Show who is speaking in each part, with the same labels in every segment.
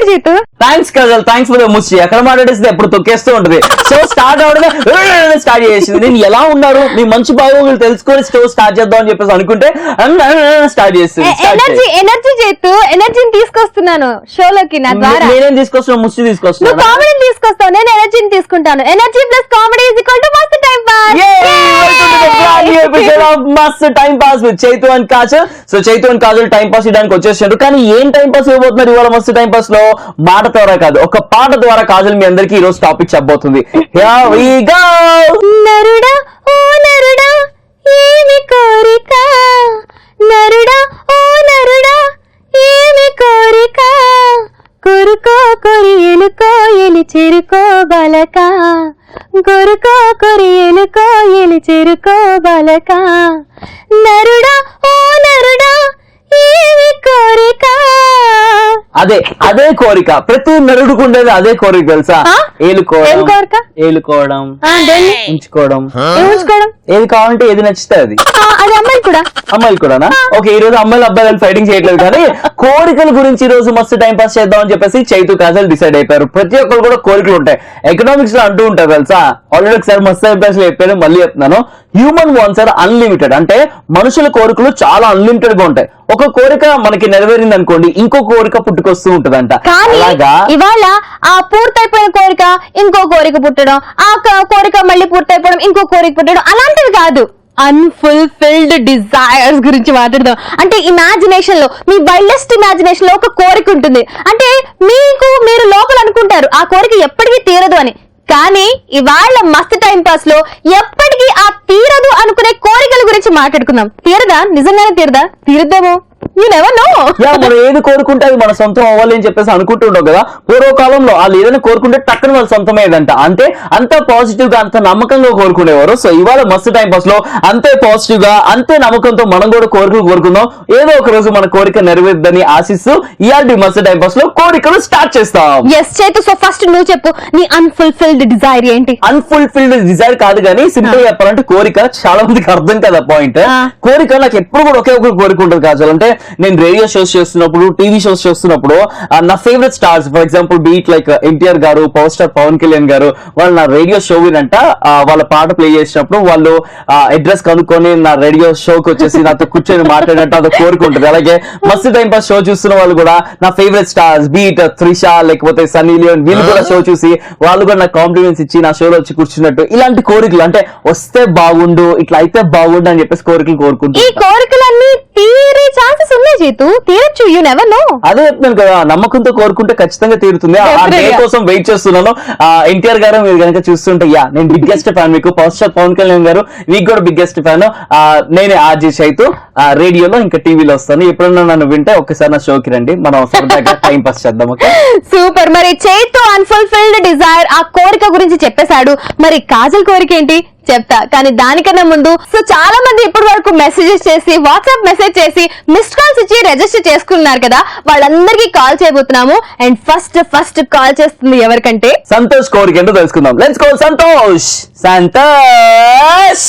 Speaker 1: Jitu.
Speaker 2: Thanks Kajal, thanks for the ముచ్చి. ఎక్కడ మాట్లాడేస్తే ఎప్పుడు తొక్కేస్తూ ఉంటుంది. షో స్టార్ట్ అవడమే స్టార్ట్ చేసింది. నేను ఎలా ఉన్నారు మీ మంచి బాగోగులు తెలుసుకొని షో స్టార్ట్ చేద్దాం అని చెప్పేసి అనుకుంటే స్టార్ట్ చేస్తుంది.
Speaker 1: ఎనర్జీ జీతు, ఎనర్జీని తీసుకొస్తున్నాను షోలోకి నా ద్వారా.
Speaker 2: నేనేం తీసుకొస్తున్నా? ముచ్చి తీసుకొస్తున్నాను.
Speaker 1: కామెడీని తీసుకొస్తావు, నేను ఎనర్జీని తీసుకుంటాను. Energy plus comedy is equal to మస్త్ టైం పాస్.
Speaker 2: మస్త్ time pass with Chaitu and Kajal. So Chaitu and Kajal time pass ఇవ్వడానికి వచ్చేసారు. కానీ ఏం టైం పాస్ ఇవ్వబోతున్నారు ఇవాళ మస్త్ టైం పాస్ లో? మాట ద్వారా కాదు, ఒక పాట ద్వారా కాజల్ మీ అందరికి ఈ రోజు టాపిక్ చెప్పబోతుంది.
Speaker 1: నరుడా ఓ నరుడా ఏమి కోరిక, నరుడా ఓ నరుడా ఏమి కోరిక, కొరుకో కొరి ఎలుకో ఎలి చెరుకో బలక, కొరుకో కొరి ఎలుకో ఎలి చెరుకో బలక, నరుడా ఓ నరుడా ఏమి కోరిక.
Speaker 2: అదే కోరిక ప్రతి నరుడుకు ఉండేది. అదే కోరిక తెలుసా? ఏలుకోవడం, ఉంచుకోవడం, ఏది కావాలంటే ఏది నచ్చితే అది. అమ్మాయిలు కూడానా? ఓకే, ఈ రోజు అమ్మాయిలు అబ్బాయిలు ఫైటింగ్ చేయట్లేదు కానీ కోరికల గురించి ఈ రోజు మస్తు టైం పాస్ చేద్దాం అని చెప్పేసి చైతు కాజల్ డిసైడ్ అయిపోయారు. ప్రతి ఒక్కరు కూడా కోరికలు ఉంటాయి. ఎకనామిక్స్ లో అంటూ ఉంటారు తెలుసా? ఆల్రెడీ ఒకసారి మస్తు టైం పాస్ లో చెప్పాను, మళ్ళీ చెప్తున్నాను. Human wants are unlimited. అంటే మనుషుల కోరికలు చాలా అన్లిమిటెడ్ గా ఉంటాయి. ఒక కోరిక మనకి నెరవేరింది అనుకోండి, ఇంకో కోరిక పుట్టుకొస్తూ ఉంటదంట.
Speaker 1: అలాగా ఇవాళ ఆ పూర్తయిపోయిన కోరిక ఇంకో కోరిక పుట్టడం, ఆ కోరిక మళ్ళీ పూర్తయిపోవడం, ఇంకో కోరిక పుట్టడం, అలాంటివి కాదు. అన్ఫుల్ఫిల్డ్ డిజైర్స్ గురించి మాట్లాడదాం. అంటే ఇమాజినేషన్ లో, మీ వైల్డెస్ట్ ఇమాజినేషన్ లో ఒక కోరిక ఉంటుంది. అంటే మీరు లోపల అనుకుంటారు ఆ కోరిక ఎప్పటికీ తీరదు అని. కానీ ఇవాళ మస్త్ టైం పాస్ లో ఎప్పటికీ ఆ తీరదు అనుకునే కోరికల గురించి మాట్లాడుకుందాం. తీరదా? నిజంగానే తీరదా? తీరుద్దాము.
Speaker 2: మనం ఏది కోరుకుంటే అది మన సొంతం అవ్వాలి అని చెప్పేసి అనుకుంటుంటాం కదా. పూర్వకాలంలో వాళ్ళు ఏదైనా కోరుకుంటే టక్కన వాళ్ళ సొంతమేదంట. అంటే అంత పాజిటివ్ గా, అంత నమ్మకంగా కోరుకునేవారు. సో ఇవాళ మస్తు టైం పాస్ లో అంతే పాజిటివ్ గా, అంతే నమ్మకంతో మనం కూడా కోరికలు కోరుకుందాం. ఏదో ఒక రోజు మన కోరిక నెరవేరుద్దని ఆశిస్తూ ఇవాళ మస్తు టైం పాస్ లో కోరికలు స్టార్ట్ చేస్తాం.
Speaker 1: సో ఫస్ట్ నువ్వు చెప్పు, నీ అన్ఫుల్ఫిల్డ్ డిజైర్ ఏంటి?
Speaker 2: అన్ఫుల్ఫిల్డ్ డిజైర్ కాదు కానీ సింపుల్ చెప్పాలంటే కోరిక చాలా మందికి అర్థం కదా పాయింట్. కోరిక నాకు ఎప్పుడు కూడా ఒకే ఒక కోరిక ఉంటుంది కాజల్. అంటే నేను రేడియో షోస్ చేస్తున్నప్పుడు, టీవీ షోస్ చేస్తున్నప్పుడు నా favourite stars, for example beat like NTR గారు, పవర్ స్టార్ పవన్ కళ్యాణ్ గారు, వాళ్ళు నా రేడియో షో వినంట వాళ్ళ పాట ప్లే చేసినప్పుడు వాళ్ళు అడ్రస్ కనుక్కొని నా రేడియో షోకి వచ్చేసి నాతో కూర్చొని మాట్లాడినట్టు అది కోరుకుంటుంది. అలాగే మస్తు టైం పాస్ షో చూస్తున్న వాళ్ళు కూడా నా ఫేవరెట్ స్టార్స్ బీట్ త్రిష లేకపోతే సన్నీ లియోన్, వీళ్ళు కూడా షో చూసి వాళ్ళు కూడా నాకు కాంప్లిమెంట్స్ ఇచ్చి నా షోలో వచ్చి కూర్చున్నట్టు ఇలాంటి కోరికలు, అంటే వస్తే బాగుండు, ఇట్లా అయితే బాగుండు అని చెప్పేసి కోరికలు కోరుకుంటారు.
Speaker 1: ఈ కోరికలన్నీ తీరే ఛాన్సెస్ ఉన్నాయి జీతు, తీరచ్చు. You never know.
Speaker 2: అదే చెప్తున్నాను కదా, నమ్మకంతో కోరుకుంటే ఖచ్చితంగా తీరుతుంది. ఆ డే కోసం వెయిట్ చేస్తున్నాను. ఎన్టీఆర్ గారు మీరు కనుక చూస్తుంటే, నేను బిగ్గెస్ట్ ఫ్యాన్ మీకు. పవర్ స్టార్ పవన్ కళ్యాణ్ గారు మీకు కూడా బిగ్గెస్ట్ ఫ్యాన్. నేనే ఆర్జే చైతు. రేడియోలో ఇంకా టీవీలో వస్తాను. ఎప్పుడన్నా నన్ను వింటే ఒక్కసారి నా షోకి రండి, మనం సరదాగా టైం పాస్ చేద్దాం.
Speaker 1: సూపర్. మరి చైతు అన్ఫుల్ఫిల్డ్ డిజైర్ ఆ కోరిక గురించి చెప్పేశాడు. మరి కాజల్ కోరిక ఏంటి చెప్తా, కానీ దానికన్నా ముందు చాలా మంది ఇప్పటి వరకు మెసేజెస్ చేసి, వాట్సాప్ మెసేజ్ చేసి, మిస్డ్ కాల్స్ ఇచ్చి రిజిస్టర్ చేసుకున్నారు కదా, వాళ్ళందరికీ కాల్ చేయబోతున్నాము. అండ్ ఫస్ట్ కాల్ చేస్తుంది ఎవరికంటే
Speaker 2: సంతోష్ కోరిక ఏంటో తెలుసుకుందాం. Let's go Santosh. Santosh,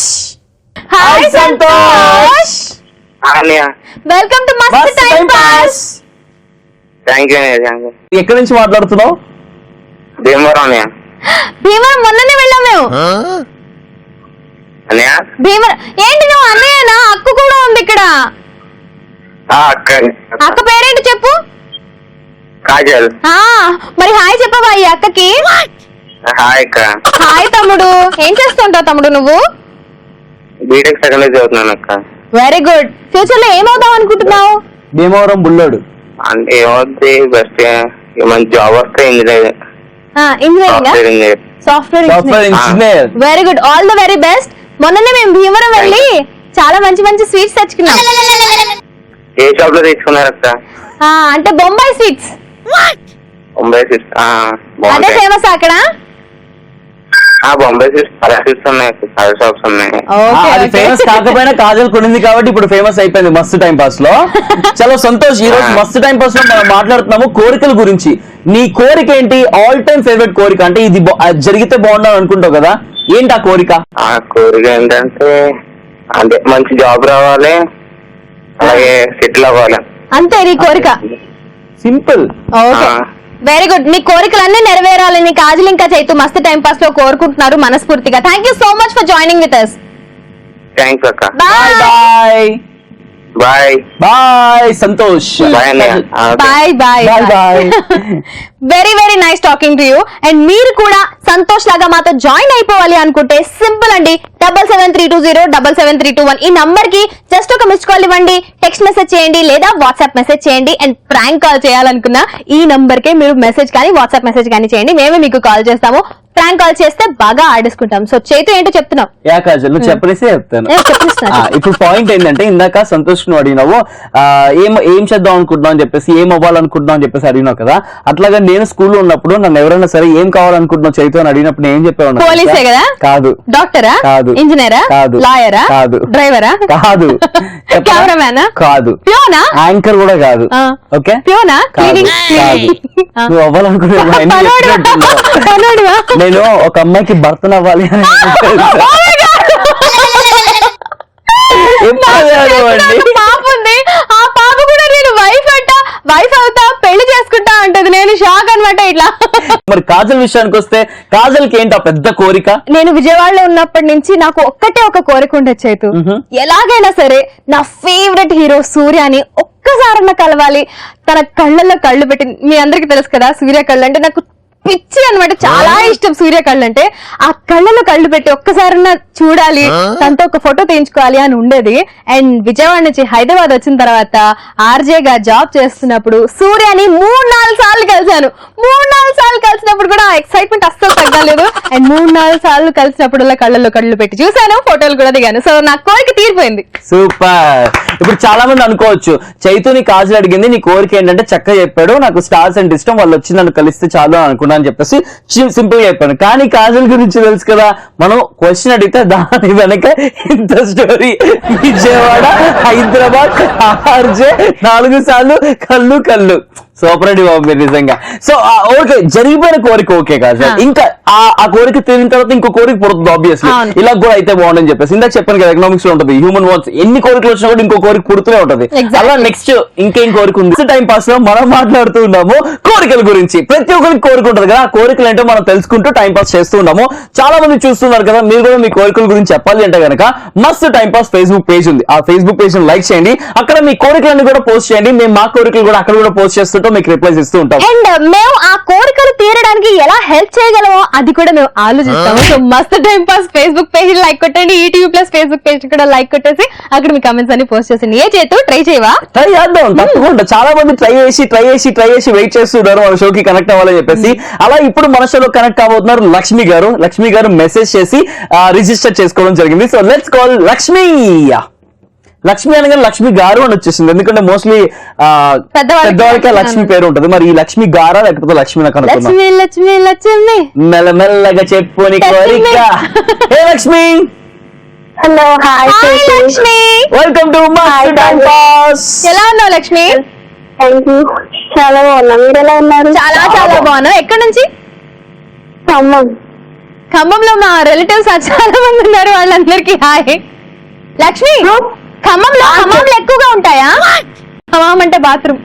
Speaker 2: hi Santosh.
Speaker 1: Welcome to మస్త్ టైం పాస్.
Speaker 2: ఎక్కడి నుంచి మాట్లాడుతున్నావు?
Speaker 1: భీమవరం. మొన్ననే వెళ్ళాం మేము. ఏంటి నువ్వు అన్నయ్యనా? అక్క కూడా ఉంది ఇక్కడ. అక్క పేరేంటి చెప్పు?
Speaker 3: కాజల్.
Speaker 1: మరి హాయ్ చెప్పవా ఈ అక్కకి? హాయ్ తమ్ముడు. ఏం చేస్తుంటావు తమ్ముడు నువ్వు?
Speaker 3: బీటెక్ సెకండ్ ఇయర్ చదువుతున్నాను అక్క.
Speaker 1: Very good. ఫ్యూచర్ లో ఏమవుదాం అనుకుంటున్నావు?
Speaker 2: భీమవరం బుల్లోడు.
Speaker 3: అంటే ఏమవుతుంది, బెస్ట్ మంచి జాబ్ వస్తే
Speaker 1: engineering, software engineer. Very good, all the very best. మొన్ననే మేము భీమవరం వెళ్ళి చాలా మంచి మంచి స్వీట్స్ తెచ్చుకున్నాం.
Speaker 3: ఏ షాప్ లో తెచ్చుకున్నారు అక్క?
Speaker 1: అంటే బొంబాయి స్వీట్స్.
Speaker 3: బొంబాయి స్వీట్స్
Speaker 1: అదే ఫేమస్ అక్కడ.
Speaker 3: బొంబాయి స్వీట్స్ చాలా షాప్స్ ఉన్నాయి.
Speaker 2: అది ఫేమస్ కాకపోయినా కాజల్ కొనింది కాబట్టి ఇప్పుడు ఫేమస్ అయిపోయింది మస్తు టైం పాస్ లో. చాలా సంతోష్. ఈ రోజు మస్తు టైం పాస్ లో మనం మాట్లాడుతున్నాము కోరికల గురించి. నీ కోరిక ఏంటి? ఆల్ టైమ్ ఫేవరెట్ కోరిక, అంటే ఇది జరిగితే బాగుండాలి అనుకుంటావు కదా, ఏంటి ఆ కోరిక?
Speaker 3: ఆ కోరిక ఏంటంటే అంటే మంచి జాబ్ రావాలి, అలాగే సెటిల్ అవ్వాలి,
Speaker 1: అంతే నీ కోరిక.
Speaker 2: సింపుల్.
Speaker 1: Very good. నీ కోరికలన్నీ నెరవేరాలని కాజల్ ఇంకా చైతు మస్తు టైం పాస్ లో కోరుకుంటున్నారు మనస్ఫూర్తిగా. Thank you so much for joining with us.
Speaker 3: Thanks అక్క.
Speaker 2: Bye bye
Speaker 3: bye
Speaker 2: bye Santosh.
Speaker 3: Bye అన్నయ్య.
Speaker 1: Bye bye
Speaker 2: bye bye.
Speaker 1: Very very nice talking to you. And మీరు కూడా సంతోష్ లాగా మాతో జాయిన్ అయిపోవాలి అనుకుంటే సింపుల్ అండి, 7732077321 ఈ నంబర్ కి జస్ట్ ఒక మిస్ కాల్ ఇవ్వండి, టెక్స్ట్ మెసేజ్ చేయండి లేదా వాట్సాప్ మెసేజ్ చేయండి. అండ్ ప్రాంక్ కాల్ చేయాలనుకున్నా ఈ నంబర్ కే మీరు మెసేజ్ కానీ వాట్సాప్ మెసేజ్ కానీ చేయండి, మేమే మీకు కాల్ చేస్తాము. ప్రాంక్ కాల్ చేస్తే బాగా ఆడేసుకుంటాం. సో చైతు ఏంటో చెప్తున్నావు?
Speaker 2: యా కాజల్ నువ్వు చెప్పలేసే చెప్తాను.
Speaker 1: చెప్పేస్తున్నా.
Speaker 2: ఇప్పుడు పాయింట్ ఏంటంటే ఇందాక సంతోష్ నువ్వు అడిగినావు ఏం చేద్దాం అనుకుంటున్నావు అని చెప్పేసి, ఏం అవ్వాలనుకుంటున్నావు అని చెప్పేసి అడిగినావు కదా. అట్లాగా నేను స్కూల్లో ఉన్నప్పుడు నన్ను ఎవరైనా సరే ఏం కావాలనుకుంటున్నావు చైతు అని అడిగినప్పుడు నేను ఏం చెప్పేవాడు?
Speaker 1: పోలీసే కదా?
Speaker 2: కాదు.
Speaker 1: డాక్టరా?
Speaker 2: కాదు.
Speaker 1: ఇంజనీరా?
Speaker 2: కాదు.
Speaker 1: లాయరా?
Speaker 2: కాదు.
Speaker 1: డ్రైవరా?
Speaker 2: కాదు.
Speaker 1: కెమెరామ్యానా?
Speaker 2: కాదు.
Speaker 1: ప్యూనా?
Speaker 2: యాంకర్ కూడా కాదు. ఓకే
Speaker 1: ప్యూనా?
Speaker 2: కాదు. కాదు. నువ్వు అవ్వాలనుకునే నేను ఒక అమ్మాయికి భర్తను అవ్వాలి అని
Speaker 1: పాప ఉంది, ఆ పాప కూడా నేను వైఫ్ అవుతా పెళ్లి చేసుకుంటా అంటది. నేను షాక్ అన్నమాట. ఇట్లా
Speaker 2: మరి కాజల్ విషయానికి వస్తే కాజల్ కి ఏంటి ఆ పెద్ద కోరిక?
Speaker 1: నేను విజయవాడలో ఉన్నప్పటి నుంచి నాకు ఒక్కటే ఒక కోరిక ఉండేది చైతు, ఎలాగైనా సరే నా ఫేవరెట్ హీరో సూర్యని ఒక్కసారన్నా కలవాలి. తన కళ్ళల్లో కళ్ళు పెట్టి, మీ అందరికి తెలుసు కదా సూర్య కళ్ళు అంటే నాకు పిచ్చి అన్నమాట, చాలా ఇష్టం సూర్య కళ్ళు అంటే. ఆ కళ్ళలో కళ్ళు పెట్టి ఒక్కసారన్నా చూడాలి, తనతో ఒక ఫోటో తీయించుకోవాలి అని ఉండేది. అండ్ విజయవాడ నుంచి హైదరాబాద్ వచ్చిన తర్వాత ఆర్జేగా జాబ్ చేస్తున్నప్పుడు సూర్యని 3-4 సార్లు కలిశాను. 3-4 సార్లు కలిసినప్పుడు కూడా ఆ ఎక్సైట్మెంట్ అస్సలు తగ్గలేదు. అండ్ 3-4 సార్లు కలిసినప్పుడు కళ్ళల్లో కళ్ళు పెట్టి చూశాను, ఫోటోలు కూడా దిగాను. సో నా కోరిక తీరిపోయింది.
Speaker 2: సూపర్. ఇప్పుడు చాలా మంది అనుకోవచ్చు చైతుని కాజల్ అడిగింది నీ కోరిక ఏంటంటే చక్కగా చెప్పాడు, నాకు స్టార్స్ అంటే ఇష్టం, వాళ్ళు వచ్చి నన్ను కలిస్తే చాలు అనుకున్నాను అని చెప్పేసి సింపుల్ గా చెప్పాను. కానీ కాజల్ గురించి తెలుసు కదా, మనం క్వశ్చన్ అడిగితే దాని వెనక ఇంత స్టోరీ. విజయవాడ హైదరాబాద్ ఆర్జే 4 సార్లు కళ్ళు సూపర్ అండి బాబు మీరు నిజంగా. సో ఓకే, జరిగిపోయిన కోరిక ఓకే కాజల్, ఇంకా ఆ కోరిక తీరిన తర్వాత ఇంకో కోరిక పుడుతుంది ఆబ్వియస్లీ. ఇలా కూడా అయితే బాగుండని చెప్పేసి ఇందాక చెప్పాను కదా, ఎకనామిక్స్ లో ఉంటుంది హ్యూమన్ వాంట్స్, ఎన్ని కోరికలు వచ్చినా కూడా ఇంకో కోరిక పుడుతూనే ఉంటుంది. అలా నెక్స్ట్ ఇంకేం కోరిక ఉంది? టైం పాస్ లో మనం మాట్లాడుతూ ఉన్నాము కోరికల గురించి. ప్రతి ఒక్కరికి కోరిక ఉంటుంది కదా, ఆ కోరికలు ఏంటో మనం తెలుసుకుంటూ టైం పాస్ చేస్తూ ఉన్నాము. చాలా మంది చూస్తున్నారు కదా, మీరు కూడా మీ కోరికల గురించి చెప్పాలి అంటే కనుక మస్తు టైం పాస్ ఫేస్బుక్ పేజ్ ఉంది, ఆ ఫేస్బుక్ పేజ్ లైక్ చేయండి, అక్కడ మీ కోరికలన్నీ కూడా పోస్ట్ చేయండి. మేము మా కోరికలు కూడా అక్కడ కూడా పోస్ట్ చేస్తుంటాం, మీకు రిప్లైస్ ఇస్తూ ఉంటాం.
Speaker 1: అండ్ మేము ఆ కోరికలు తీరడానికి ఎలా హెల్ప్ చేయగలమో అది కూడా మేము ఆలోచిస్తాము. సో మస్తు time pass Facebook page like కొట్టండి, ఈటీవీ ప్లస్ ఫేస్బుక్ పేజ్ కూడా లైక్ కొట్టేసి అక్కడ మీ కమెంట్స్ అన్ని పోస్ట్ చేసింది. ఏ చేతు ట్రై చేయవా?
Speaker 2: ట్రై చేద్దాం తప్పకుండా. చాలా మంది ట్రై చేసి వెయిట్ చేస్తున్నారు మన షోకి కనెక్ట్ అవ్వాలని చెప్పేసి. అలా ఇప్పుడు మన షోలో కనెక్ట్ కాబోతున్నారు లక్ష్మి గారు మెసేజ్ చేసి రిజిస్టర్ చేసుకోవడం జరిగింది. సో లెట్స్ కాల్ లక్ష్మి అనగా లక్ష్మి గారు అని వచ్చేసింది, ఎందుకంటే మోస్ట్లీ పెద్దవాళ్ళకే లక్ష్మి పేరు ఉంటది. మరి ఈ లక్ష్మి గారా లేకపోతే లక్ష్మి నాకు అనుకున్నా. మెల్లమెల్లగా చెప్పు నీ కోరిక. Hey Lakshmi.
Speaker 4: Hello, hi
Speaker 1: Lakshmi,
Speaker 2: welcome to మస్తు టైం పాస్.
Speaker 1: ఎలా ఉన్నావు లక్ష్మి?
Speaker 4: థ్యాంక్ యూ, చాలా బాగున్నా. మీరు ఎలా ఉన్నారు?
Speaker 1: చాలా బాగున్నావు. ఎక్కడి నుంచి? ఖమ్మంలో మా రిలేటివ్స్ చాలా మంది ఉన్నారు, వాళ్ళందరికీ హాయ్. లక్ష్మి, ఖమ్మంలో ఎక్కువగా ఉంటాయా? ఖమ్మం అంటే బాత్రూమ్.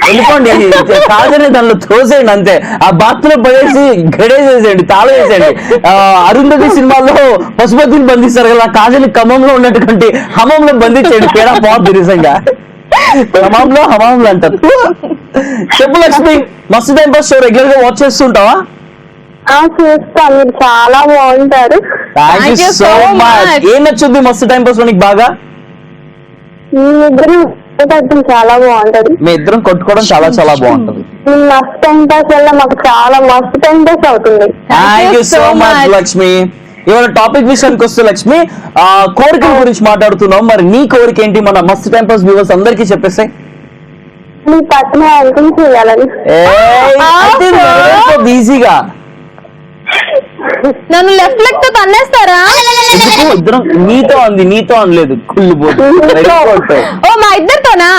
Speaker 2: వెళ్ళిపోండి, కాజని దానిలో తోసేయండి అంతే. ఆ బాత్రూమ్ పడేసి గడేసేసేయండి, తాళం వేసేయండి. అరుంధతి సినిమాలో పశుపతిని బంధిస్తారు కదా, కాజని ఖమ్మంలో ఉన్నటువంటి హమంలో బంధించండి, పేడా పోద్ది నిజంగా. హమంలో అంటారు. చెప్పు లక్ష్మి, మస్తు టైం పాస్ షో రెగ్యులర్ గా వాచ్ చేస్తుంటావా?
Speaker 4: చూస్తా, మీరు చాలా బాగుంటారు.
Speaker 2: Thank you so much. ఏం నచ్చుద్ది మస్తు టైం పాస్ లో నీకు బాగా?
Speaker 4: మీ ఇద్దరు చాలా బాగుంటది.
Speaker 2: మీ ఇద్దరం కొట్టుకోవడం చాలా బాగుంటది.
Speaker 4: మస్తు టైం పాస్ వల్ల మాకు చాలా మస్తు టైం పాస్ అవుతుంది.
Speaker 2: Thank you so much Lakshmi. ఇవాళ టాపిక్ విషయానికి వస్తే లక్ష్మి, కోరికల గురించి మాట్లాడుతున్నాం. మరి నీ కోరిక ఏంటి? మన మస్తు టైం పాస్ వ్యూవర్స్ అందరికీ చెప్పేసాయి.
Speaker 4: మీ పక్కన యాంకరింగ్ చేయాలని.
Speaker 2: ఈజీగా
Speaker 1: నన్ను లెఫ్ట్ లెగ్ తో తన్నేస్తారా?
Speaker 2: ఎందుకు? ఇద్దరం నీతో అనలేదు, కుళ్ళు పోతు.
Speaker 1: ఓ మా ఇద్దరితోనా?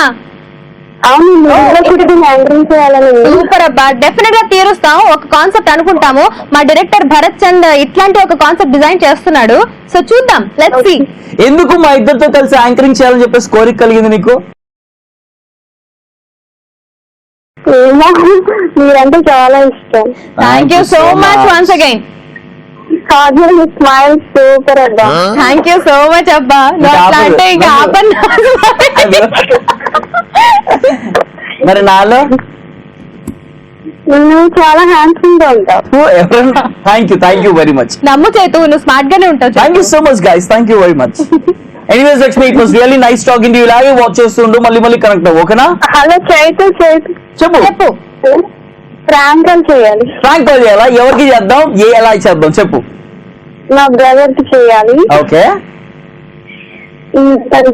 Speaker 1: సూపర్ అబ్బా, డెఫినెట్ గా తీరుస్తాం. ఒక కాన్సెప్ట్ అనుకుంటాము, మా డైరెక్టర్ భరత్ చంద్ ఇట్లాంటి ఒక కాన్సెప్ట్ డిజైన్ చేస్తున్నాడు. సో చూద్దాం, లెట్స్ సీ.
Speaker 2: ఎందుకు మా ఇద్దరితో కలిసి యాంకరింగ్ చేయాలని చెప్పేసి కోరిక కలిగింది నీకు?
Speaker 4: ఏమో మీరంటే చాలా ఇష్టం.
Speaker 1: Thank you so much once again.
Speaker 4: Kajal smile super అబ్బా.
Speaker 1: థ్యాంక్ యూ సో మచ్ అబ్బా. నువ్వు అట్లా అంటే ఇంకా ఆపన్నా.
Speaker 2: మరి నాలో
Speaker 4: నువ్వు చాలా హ్యాండ్సమ్ గా ఉంటావు.
Speaker 2: Thank you very much.
Speaker 1: నమ్ము చేతు, నువ్వు స్మార్ట్ గానే ఉంటావు.
Speaker 2: Thank you so much guys, thank you very much. Anyways Lakshmi, it was really nice talking to you. ఇలాగే వాచ్ చేస్తుండు, మళ్ళీ కనెక్ట్ అవ్వు, ఓకేనా?
Speaker 4: హలో చైతు
Speaker 2: చెప్పు.
Speaker 4: ప్రాంక్ కాల్ చేయాలి.
Speaker 2: ఫ్రాంక్ కాల్ చేయాలా? ఎవరికి చేద్దాం, ఎలా చేద్దాం చెప్పు.
Speaker 4: నా బ్రదర్ కి చేయాలి.
Speaker 2: ఓకే.
Speaker 4: తను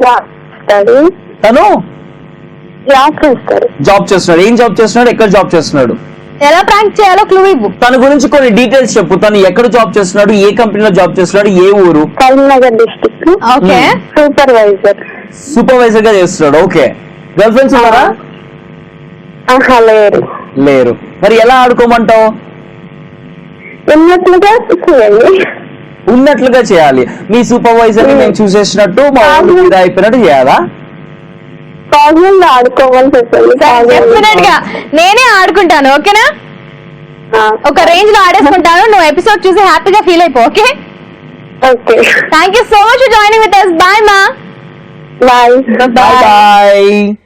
Speaker 2: తను
Speaker 4: జాబ్ చేస్తాడు.
Speaker 2: జాబ్ చేస్తున్నాడు. ఏం జాబ్ చేస్తున్నాడు? ఎక్కడ జాబ్ చేస్తున్నాడు?
Speaker 1: ఎలా ప్రాంక్ చేయాలో క్లూ ఇవ్వు.
Speaker 2: తన గురించి కొన్ని డీటెయిల్స్ చెప్పు. తను ఎక్కడ జాబ్ చేస్తున్నాడు, ఏ కంపెనీలో జాబ్ చేస్తున్నాడు, ఏ ఊరు?
Speaker 4: కరీంనగర్ డిస్ట్రిక్ట్.
Speaker 1: ఓకే.
Speaker 2: సూపర్వైజర్ గా చేస్తున్నాడు. ఓకే. గర్ల్ ఫ్రెండ్స్ ఉన్నారా? లేరు. మరి ఎలా ఆడుకోమంటావు? ఉన్నట్లుగా చేయాలి. మీ సూపర్వైజర్ ని మేము చూసేసినట్టు, మా ఊరు అయిపోయినట్టు చేయాలా?
Speaker 4: ఆడుకోమని చెప్పండి.
Speaker 1: డెఫినెట్ గా నేనే ఆడుకుంటాను, ఓకేనా? ఒక రేంజ్ లో ఆడేసుకుంటాను. నువ్వు ఎపిసోడ్ చూసి హ్యాపీగా ఫీల్ అయిపో, okay?
Speaker 4: Okay.
Speaker 1: Thank you so much for joining with us. Bye మా.
Speaker 4: Bye.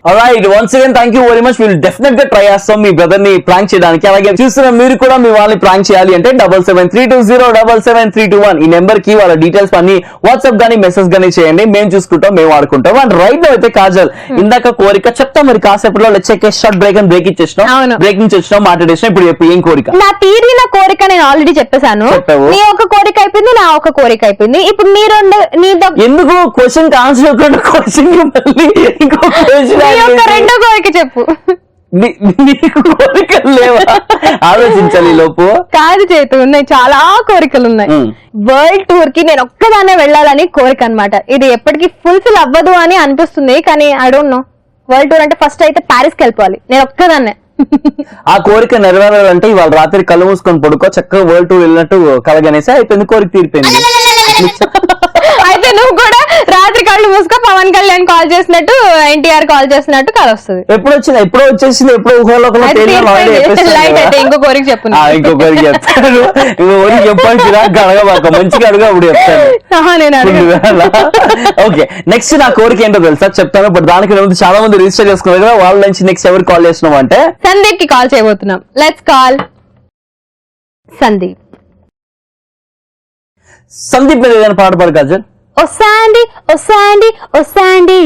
Speaker 2: Alright, once again thank you very much. We'll definite గా ట్రై చేస్తాం మీ బ్రదర్ ని ప్రాంక్ చేయడానికి. అలాగే చూస్తున్న మీరు కూడా మీ వాళ్ళని ప్రాంక్ చేయాలి అంటే 7732077321 ఈ నెంబర్ కి వాళ్ళ డీటెయిల్స్ అన్ని వాట్సాప్ గానీ మెసేజ్ గానీ చేయండి. మేము చూసుకుంటాం, మేము ఆడుకుంటాం. అండ్ రైట్ లో అయితే కాజల్ ఇందాక కోరిక చెప్తా, మరి కాసేపట్లో let's take a short break అని బ్రేక్ ఇచ్చేసినాం. బ్రేక్ నుంచి వచ్చినాం, మాట్లాడేసినాం. ఇప్పుడు చెప్పు ఏం కోరిక?
Speaker 1: నా తీరిన కోరిక నేను ఆల్రెడీ చెప్పేశాను. నీ ఒక కోరిక అయిపోయింది, నా ఒక కోరిక అయిపోయింది. ఇప్పుడు నీ
Speaker 2: ఎందుకు క్వశ్చన్ ఆన్సర్
Speaker 1: రెండో కోరిక చెప్పు.
Speaker 2: నీకు కోరికలు లేవా? ఆలోచించాలి లోపు.
Speaker 1: కాదు చేతు, ఉన్నాయి, చాలా కోరికలు ఉన్నాయి. వరల్డ్ టూర్ కి నేను ఒక్కదాన్నే వెళ్ళాలని కోరిక అన్నమాట. ఇది ఎప్పటికీ ఫుల్ఫిల్ అవ్వదు అని అనిపిస్తుంది, కానీ I don't know. World tour అంటే ఫస్ట్ అయితే ప్యారిస్ కి వెళ్ళిపోవాలి, నేను ఒక్కదాన్నే.
Speaker 2: ఆ కోరిక నెరవేరాలంటే ఇవాళ రాత్రి కళ్ళు మూసుకొని పడుకో, చక్కగా వరల్డ్ టూర్ వెళ్ళినట్టు కలగనేసి అయిపోయింది, కోరిక తీరిపోయింది.
Speaker 1: అయితే నువ్వు కూడా రాత్రి కళ్ళు మూసుకో, పవన్ కళ్యాణ్ కాల్ చేసినట్టు, ఎన్టీఆర్ కాల్ చేసినట్టు కాల్ వస్తుంది.
Speaker 2: ఎప్పుడో వచ్చేసింది, ఎప్పుడో ఊహలోకంలో
Speaker 1: లైట్ అయితే ఇంకో కోరిక చెప్పు.
Speaker 2: ఇంకో కోరిక చెప్తాను. చెప్పాల్సిన అడగబాక, మంచిగా అడుగు, అప్పుడు చెప్తాను. ఓకే, నెక్స్ట్ నా కోరిక ఏంటో తెలుసా? చెప్తాను. బట్ దానికి ముందు చాలా మంది రిజిస్టర్ చేసుకున్నారు కదా, వాళ్ళ నుంచి నెక్స్ట్ ఎవరు కాల్ చేస్తున్నాం అంటే
Speaker 1: సందీప్ కి కాల్ చేయబోతున్నాం. Let's call Sandeep.
Speaker 2: సందీప్ మీద ఏదైనా పాట పాడు Kajal.
Speaker 1: Oh Sandy, oh Sandy, oh Sandy,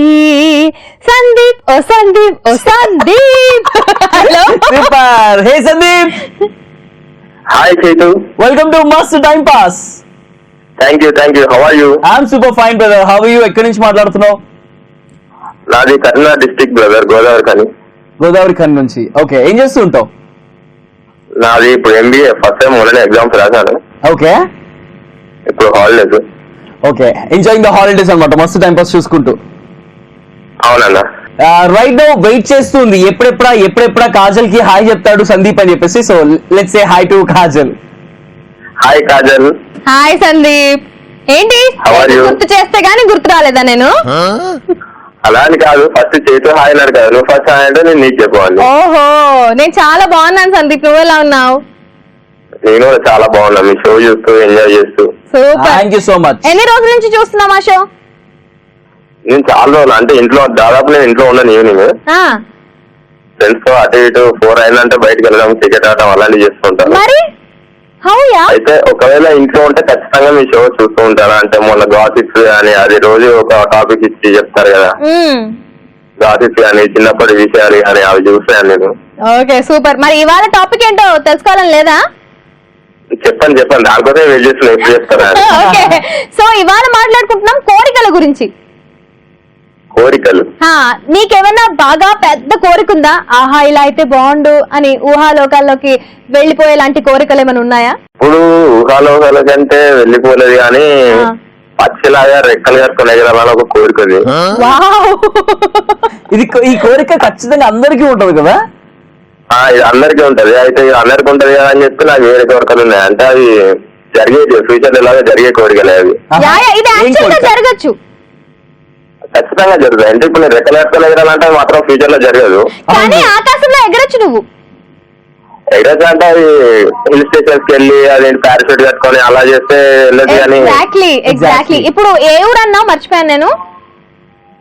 Speaker 1: Sandeep, oh Sandeep, oh Sandeep. Hello,
Speaker 2: super. Hey Sandeep.
Speaker 3: Hi Chaitu.
Speaker 2: Welcome to మస్త్ time pass.
Speaker 3: Thank you. How are you?
Speaker 2: I'm super fine brother. How are you? ఎక్కడి నుంచి మాట్లాడుతున్నావు?
Speaker 3: నాది కరీంనగర్ డిస్ట్రిక్ట్ బ్రదర్, గోదావరి ఖని
Speaker 2: నుంచి. ఓకే, ఏం చేస్తూ ఉంటావు?
Speaker 3: నాది ఇప్పుడు MBA ఫస్ట్ టైం మొన్న ఎగ్జామ్స్ రాశాను.
Speaker 2: ఓకే,
Speaker 3: ఇప్పుడు holidays.
Speaker 2: Okay, enjoying the holidays అన్నమాట, మస్తు టైం పాస్ చూసుకుంటూ.
Speaker 3: అవునన్నా.
Speaker 2: రైట్ నౌ వెయిట్ చేస్తుంది ఎప్పుడెప్పుడా కాజల్ కి హాయ్ చెప్తాడు సందీప్ అని చెప్పేసి. So let's say hi to Kajal.
Speaker 3: Hi Kajal.
Speaker 1: Hi Sandeep. ఏంటి గుర్తు చేస్తే గానీ గుర్తు రాలేదా నేను?
Speaker 3: అలా అని కాదు, ఫస్ట్ చైతు హాయ్ అన్నాడు కదా, నువ్వు ఫస్ట్ హాయ్ అంటే నేను నీకు చెప్పాలి.
Speaker 1: ఓహో, నేను చాలా బాగున్నాను సందీప్, నువ్వు ఎలా ఉన్నావు?
Speaker 3: నేను కూడా చాలా బాగున్నా, మీ షో చూస్తూ ఎంజాయ్ చేస్తూ.
Speaker 2: Thank you so much.
Speaker 1: ఎన్ని రోజుల నుంచి చూస్తున్నావు ఆ షో?
Speaker 3: నేను చాలా రోజులు, అంటే దాదాపు నేను ఇంట్లో ఉన్నాను. ఈవినింగ్ ఫ్రెండ్స్ తో అటు ఇటు 4 అయిందంటే బయటకు వెళ్ళడం, క్రికెట్ ఆడటం అలాంటివి చేస్తుంటాను. అయితే ఒకవేళ ఇంట్లో ఉంటే ఖచ్చితంగా మీ షో చూస్తూ ఉంటాను. అంటే మొన్న గాసిప్స్ అని, అది రోజు ఒక టాపిక్ ఇచ్చి చెప్తారు కదా, గాసిప్స్ కానీ చిన్నప్పటి విషయాలు కానీ అవి చూసాను నేను.
Speaker 1: Okay, super. మరి ఇవాళ టాపిక్ ఏంటో తెలుసుకోవాలని లేదా?
Speaker 3: చెప్పండి దానికోసం వెయిట్ చేస్తున్నా, ఎప్పుడు చెప్తారా?
Speaker 1: సో ఇవాళ మాట్లాడుకుంటున్నాం కోరికల గురించి.
Speaker 3: కోరికలు
Speaker 1: నీకేమన్నా బాగా పెద్ద కోరిక ఉందా? ఆహా, ఇలా అయితే బాగుండు అని ఊహాలోకాల్లోకి వెళ్లిపోయే లాంటి కోరికలు ఏమైనా ఉన్నాయా?
Speaker 3: ఇప్పుడు ఊహాలోకాల కంటే వెళ్ళిపోలేదు కానీ పక్షిలాగా రెక్కలు కట్టుకుని ఎగరాలని ఒక కోరిక.
Speaker 2: ఈ కోరిక ఖచ్చితంగా అందరికీ ఉంటది కదా?
Speaker 3: ఇది అందరికీ ఉంటది. అయితే అందరికి ఉంటది కదా అని చెప్పి నాకు వేరే కోరికలు ఉన్నాయి. అంటే అవి జరిగే ఫ్యూచర్ లాగా జరిగే కోరికలే. అవి
Speaker 1: జరగచ్చు
Speaker 3: ఖచ్చితంగా జరుగుతాయి. అంటే ఇప్పుడు నేను రెక్కలు ఎగరాలంటే మాత్రం ఫ్యూచర్ లో జరగదు.
Speaker 1: కానీ ఆకాశంలో ఎగరొచ్చు నువ్వు.
Speaker 3: ఎగరచ్చు అంటే అది హిల్ స్టేషన్స్ కి వెళ్ళి అదేంటి పారాషూట్ కట్టుకొని అలా చేస్తే వెళ్ళదు. కానీ
Speaker 1: ఎగ్జాక్ట్లీ. ఇప్పుడు ఏ ఊరు అన్నావు మర్చిపోయాను నేను.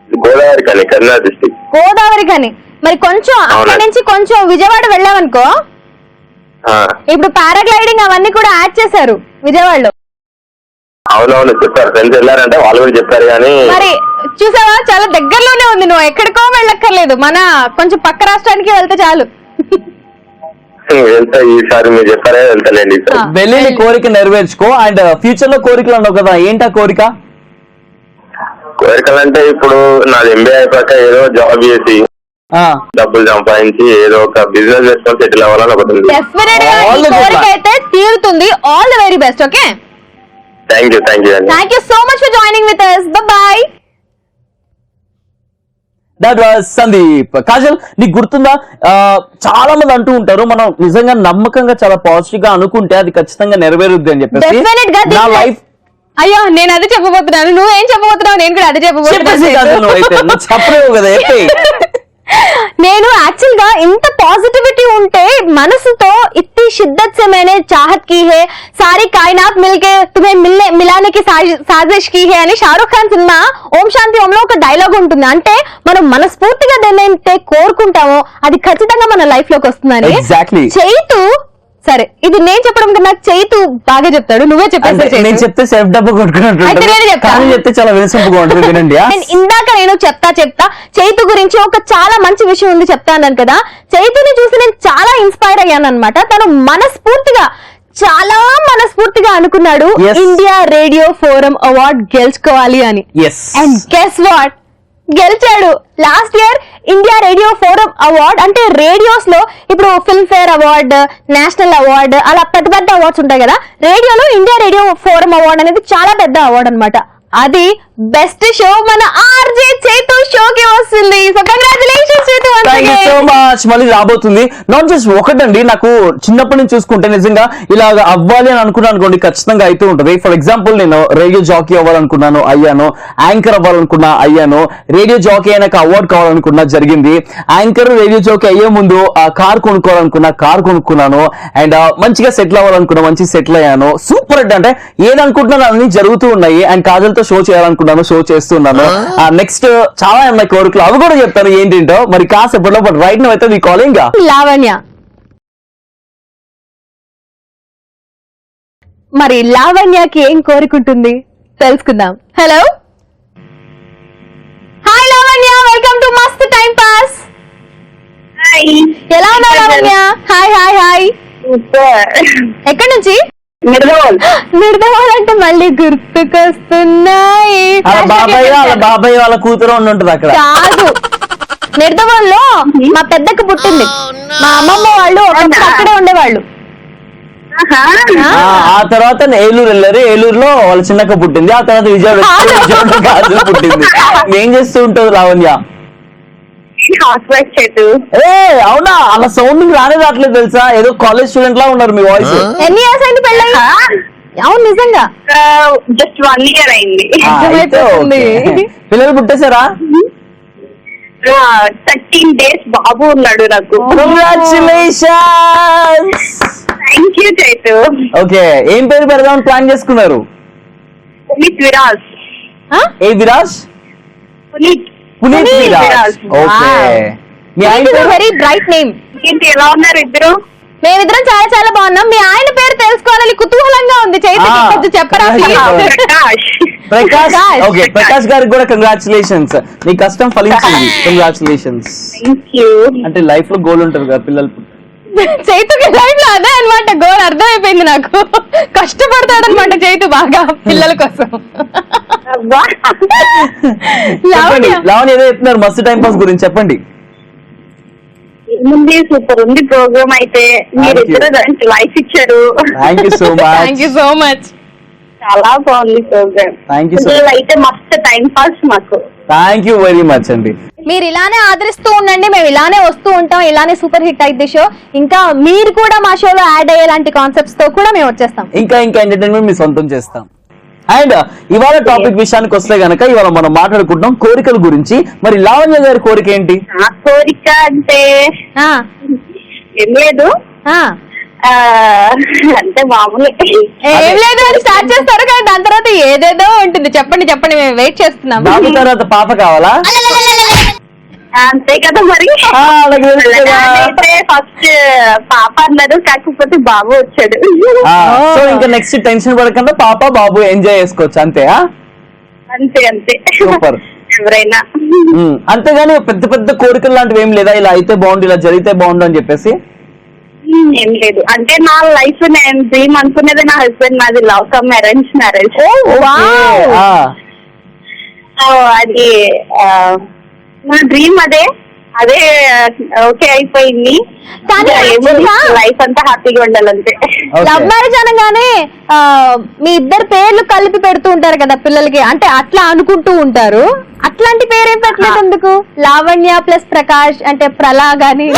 Speaker 3: గోదావరి కానీ కర్నూలు డిస్ట్రిక్ట్.
Speaker 1: గోదావరి కానీ మరి కొంచెం అక్కడి నుంచి కొంచెం విజయవాడ వెళ్ళామనుకో, ఇప్పుడు పారాగ్లైడింగ్ అవన్నీ కూడా యాడ్ చేశారు విజయవాడలో.
Speaker 3: అవునవును చెప్పారు, ఫ్రెండ్స్ వెళ్ళారంటే వాళ్ళు కూడా చెప్పారు. కానీ
Speaker 1: మరి చూసావా, చాలా దగ్గరలోనే ఉంది, నువ్వు ఎక్కడికో వెళ్ళక్కర్లేదు, మన కొంచెం పక్క రాష్ట్రానికి వెళ్తే చాలు.
Speaker 3: వెళ్తా, ఈసారి మీరు చెప్పారే వెళ్తానండి.
Speaker 2: వెళ్ళి నీ కోరిక నెరవేర్చుకో. అండ్ ఫ్యూచర్ లో కోరికలు అన్నావు కదా, ఏంటా కోరిక?
Speaker 3: కోరికలు అంటే ఇప్పుడు నాది ఎంబీఏ అయిపోయాక ఏదో జాబ్ చేసి డబ్బులు సంపాదించి ఏదో ఒక బిజినెస్ చేసుకొని సెటిల్ అవ్వాలని ఒకటి ఉంది.
Speaker 1: అయితే తీరుతుంది. All the very best. Okay,
Speaker 3: thank you అండి.
Speaker 1: Thank you so much for joining with us. Bye.
Speaker 2: That was Sandeep. Kajal, నీకు గుర్తుందా, చాలా మంది అంటూ ఉంటారు మనం నిజంగా నమ్మకంగా చాలా పాజిటివ్ గా అనుకుంటే అది ఖచ్చితంగా నెరవేరుద్ది అని చెప్పేసి. నా లైఫ్
Speaker 1: అయ్యో నేను అదే చెప్పబోతున్నాను, నువ్వేం చెప్పబోతున్నావు, నేను కూడా అదే చెప్పబోతున్నాను.
Speaker 2: చెప్పలేవు కదా.
Speaker 1: నేను యాక్చువల్ గా ఇంత పాజిటివిటీ ఉంటే మనసుతో ఇత్తి शिद्दत से मैंने चाहत की है, सारी कायनात मिलके तुम्हें मिलाने की साजिश की है అని షారుఖ్ ఖాన్ సినిమా ఓం శాంతి ఓంలో ఒక డైలాగ్ ఉంటుంది. అంటే మనం మనస్ఫూర్తిగా దేన్నైతే కోరుకుంటామో అది ఖచ్చితంగా మన లైఫ్ లోకి వస్తుందని. చైతు సరే, ఇది నేను చెప్పడం కన్నా చైతు బాగా చెప్తాడు, నువ్వే చెప్పేసి.
Speaker 2: నేను చెప్తే సెల్ఫ్ డబ్బు కొట్టుకున్నట్టు చెప్తే చాలా వినసొంపుగా ఉంటుంది. వినండి.
Speaker 1: ఇందాక నేను చెప్తా చైతు గురించి ఒక చాలా మంచి విషయం ఉంది చెప్తాను కదా. చైతుని చూసి నేను చాలా ఇన్స్పైర్ అయ్యాను అనమాట. తను చాలా మనస్ఫూర్తిగా అనుకున్నాడు ఇండియా రేడియో ఫోరం అవార్డ్ గెలుచుకోవాలి అని. అండ్ గెస్ వాట్, గెలిచాడు. Last year India radio forum award అంటే రేడియోస్ లో ఇప్పుడు film fair award, national award, అలా పెద్ద పెద్ద అవార్డ్స్ ఉంటాయి కదా. రేడియోలో ఇండియా రేడియో ఫోరం అవార్డ్ అనేది చాలా పెద్ద అవార్డ్ అన్నమాట. అది బెస్ట్ షో మన ఆర్జే చైతు షోకి వస్తుంది. So congratulations Chaitu.
Speaker 2: Thank you so much. మళ్ళీ రాబోతుంది. నాట్ జస్ట్ ఒకటండి, నాకు చిన్నప్పటి నుంచి చూసుకుంటే నిజంగా ఇలా అవ్వాలి అని అనుకున్నాను అనుకోండి, ఖచ్చితంగా అయితే ఉంటుంది. ఫర్ ఎగ్జాంపుల్, నేను రేడియో జాకీ అవ్వాలనుకున్నాను, అయ్యాను. యాంకర్ అవ్వాలనుకున్నా, అయ్యాను. రేడియో జాకీ అయినాక అవార్డు కావాలనుకున్నా, జరిగింది. యాంకర్ రేడియో జాకీ అయ్యే ముందు కార్ కొనుక్కోవాలనుకున్నా, కార్ కొనుక్కున్నాను. అండ్ మంచిగా సెటిల్ అవ్వాలనుకున్నా, మంచిగా సెటిల్ అయ్యాను. సూపర్ అంటే ఏదనుకుంటున్నాను అన్ని జరుగుతూ ఉన్నాయి. అండ్ కాజల్ తో షో చేయాలనుకున్నాను, షో చేస్తున్నాను. నెక్స్ట్ చాలా ఉన్నాయి కోరికలు, అవి కూడా చెప్తాను ఏంటంటో మరి కాసేపట్లో. బట్ రైట్ నౌ అయితే మీ కాలింగ్
Speaker 1: లావణ్య. మరి లావణ్యకి ఏం కోరుకుంటుంది తెలుసుకుందాం. Hello, hi Lavanya, welcome to మస్త్ టైం పాస్. ఎలా ఉన్నావు లావణ్య? Hi hi hi. ఎక్కడి నుంచి? నిర్దవాల్ అంటే మళ్ళీ గుర్తుకొస్తున్నాయి.
Speaker 2: బాబాయ్ వాళ్ళ కూతురు ఉంటుంది అక్కడ.
Speaker 1: కాదు, నిర్దవాల్లో మా పెద్దకు పుట్టింది. మా అమ్మమ్మ వాళ్ళు అక్కడే ఉండేవాళ్ళు.
Speaker 2: ఆ తర్వాత ఏలూరు వెళ్ళారు. ఏలూరులో వాళ్ళ చిన్నక్క పుట్టింది. ఆ తర్వాత విజయవాడ పుట్టింది. ఏం చేస్తూ ఉంటుంది లావణ్య? అవునా, అలా సౌండింగ్ రాట్లేదు తెలుసా. ఏదో కాలేజ్ స్టూడెంట్ లా ఉన్నారు మీ వాయిస్.
Speaker 1: ఎన్ని ఇయర్స్ అయింది పెళ్ళి? అవును నిజంగా
Speaker 4: జస్ట్ 1 year అయింది.
Speaker 2: పిల్లలు పుట్టేశారా?
Speaker 4: 13 days బాబు ఉన్నాడు నాకు.
Speaker 2: Congratulations.
Speaker 4: Thank you Chaitu.
Speaker 2: Okay, ఏం పేరు పెడదామని ప్లాన్ చేసుకున్నారు?
Speaker 4: పునీత్ విరాజ్.
Speaker 2: ఏ విరాజ్? పునీత్ విరాజ్. ఓకే, మీ ఆయన పేరు?
Speaker 1: Very bright name.
Speaker 4: ఏంటి, ఎలా ఉన్నారు ఇద్దరు?
Speaker 1: మేమిద్దరం చాలా చాలా బాగున్నాం. మీ ఆయన పేరు తెలుసుకోవాలని కుతూహలంగా ఉంది చైతు, కొంచెం చెప్పరా?
Speaker 2: ప్రకాష్. ఓకే, ప్రకాష్ గారికి కూడా కంగ్రాచులేషన్స్. నీ కష్టం ఫలించింది. కంగ్రాచులేషన్స్. అంటే లైఫ్ లో గోల్ ఉంటుంది కదా పిల్లలు.
Speaker 1: చైతుకి లైఫ్ లో అదే అనమాట గోల్. అర్థమైపోయింది నాకు. కష్టపడతాడు అనమాట చైతు బాగా పిల్లల కోసం.
Speaker 2: లావణ్య ఏదో చెప్తున్నారు మస్తు టైం పాస్ గురించి, చెప్పండి.
Speaker 4: ముందు సూపర్ ఉంది ప్రోగ్రామ్ అయితే. మీరిద్దరు లైఫ్ ఇచ్చారు.
Speaker 2: Thank you
Speaker 1: so much.
Speaker 4: చాలా బాగుంది programme.
Speaker 2: Thank you so much.
Speaker 4: అయితే మస్తు టైం పాస్ మాకు.
Speaker 2: థ్యాంక్ యూ వెరీ మచ్ అండి.
Speaker 1: మీరు ఇలానే ఆదరిస్తూ ఉండండి, మేము ఇలానే వస్తూ ఉంటాం. ఇలానే సూపర్ హిట్ అయితే షో. ఇంకా మీరు కూడా మా షోలో యాడ్ అయ్యేలాంటి కాన్సెప్ట్స్ తో కూడా మేము వచ్చేస్తాం.
Speaker 2: ఇంకా ఎంటర్టైన్మెంట్ మీ సొంతం చేస్తాం. అండ్ ఇవాళ టాపిక్ విషయానికి వస్తే గనక ఇవాళ మనం మాట్లాడుకుంటున్నాం కోరికల గురించి. మరి లావణ్య గారి కోరిక ఏంటి?
Speaker 4: నా కోరిక అంటే ఏం లేదు, అంటే మామూలు
Speaker 1: ఏం లేదు అని స్టార్ట్ చేస్తారు కానీ దాని తర్వాత ఏదేదో ఉంటుంది. చెప్పండి చెప్పండి, మేము వెయిట్ చేస్తున్నాం.
Speaker 2: బాబు తర్వాత పాప కావాలా?
Speaker 4: అంతే కదా మరి. ఫస్ట్ పాప అన్నారు, కాకపోతే బాబు వచ్చాడు.
Speaker 2: సో ఇంకా నెక్స్ట్ టెన్షన్ పడకుండా పాప బాబు ఎంజాయ్ చేసుకోవచ్చు అంతే.
Speaker 4: అంతే అంతే,
Speaker 2: సూపర్.
Speaker 4: ఎవరైనా
Speaker 2: అంతేగాని పెద్ద పెద్ద కోరికలు లాంటివి ఏం లేదా, ఇలా అయితే బాగుండు ఇలా జరిగితే బాగుండు అని చెప్పేసి?
Speaker 4: ఏం లేదు, అంటే నా లైఫ్ నేను డ్రీమ్ అనుకునేది నా హస్బెండ్, నాది లవ్ కమ్ అరేంజ్ మ్యారేజ్. అది నా డ్రీమ్ అదే ఓకే అయిపోయింది. లైఫ్ అంతా హ్యాపీగా ఉండాలంటే.
Speaker 1: లవ్ మ్యారేజ్ అనగానే మీ ఇద్దరు పేర్లు కలిపి పెడుతూ ఉంటారు కదా పిల్లలకి, అంటే అట్లా అనుకుంటూ ఉంటారు. అట్లాంటి పేరేం పెట్టలేదు ఎందుకు? లావణ్య ప్లస్ ప్రకాష్ అంటే ప్రలాగ్ అని.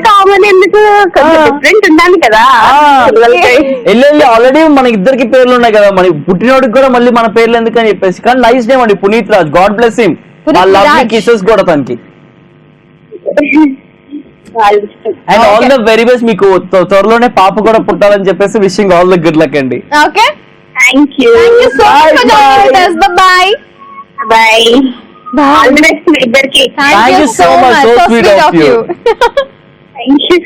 Speaker 4: కామన్ ఎందుకు, డిఫరెంట్ ఉండాలి కదా.
Speaker 2: ఆల్రెడీ మన ఇద్దరికి పేర్లు ఉన్నాయి కదా, మన పుట్టినోడికి కూడా మళ్ళీ మన పేర్లు ఎందుకు అని చెప్పేసి. కానీ నైస్ నేమ్ అండి, Puneeth Raj. God bless him. Kisses కూడా తనకి. And all the very best. మీకు త్వరలోనే పాప కూడా పుట్టాలని చెప్పేసి wishing all the good luck అండి.
Speaker 1: Okay,
Speaker 4: thank you
Speaker 1: so much for joining us. Bye
Speaker 4: bye. All the best మీ ఇద్దరికి.
Speaker 2: Thank you so much. So sweet of you.
Speaker 4: Thank you.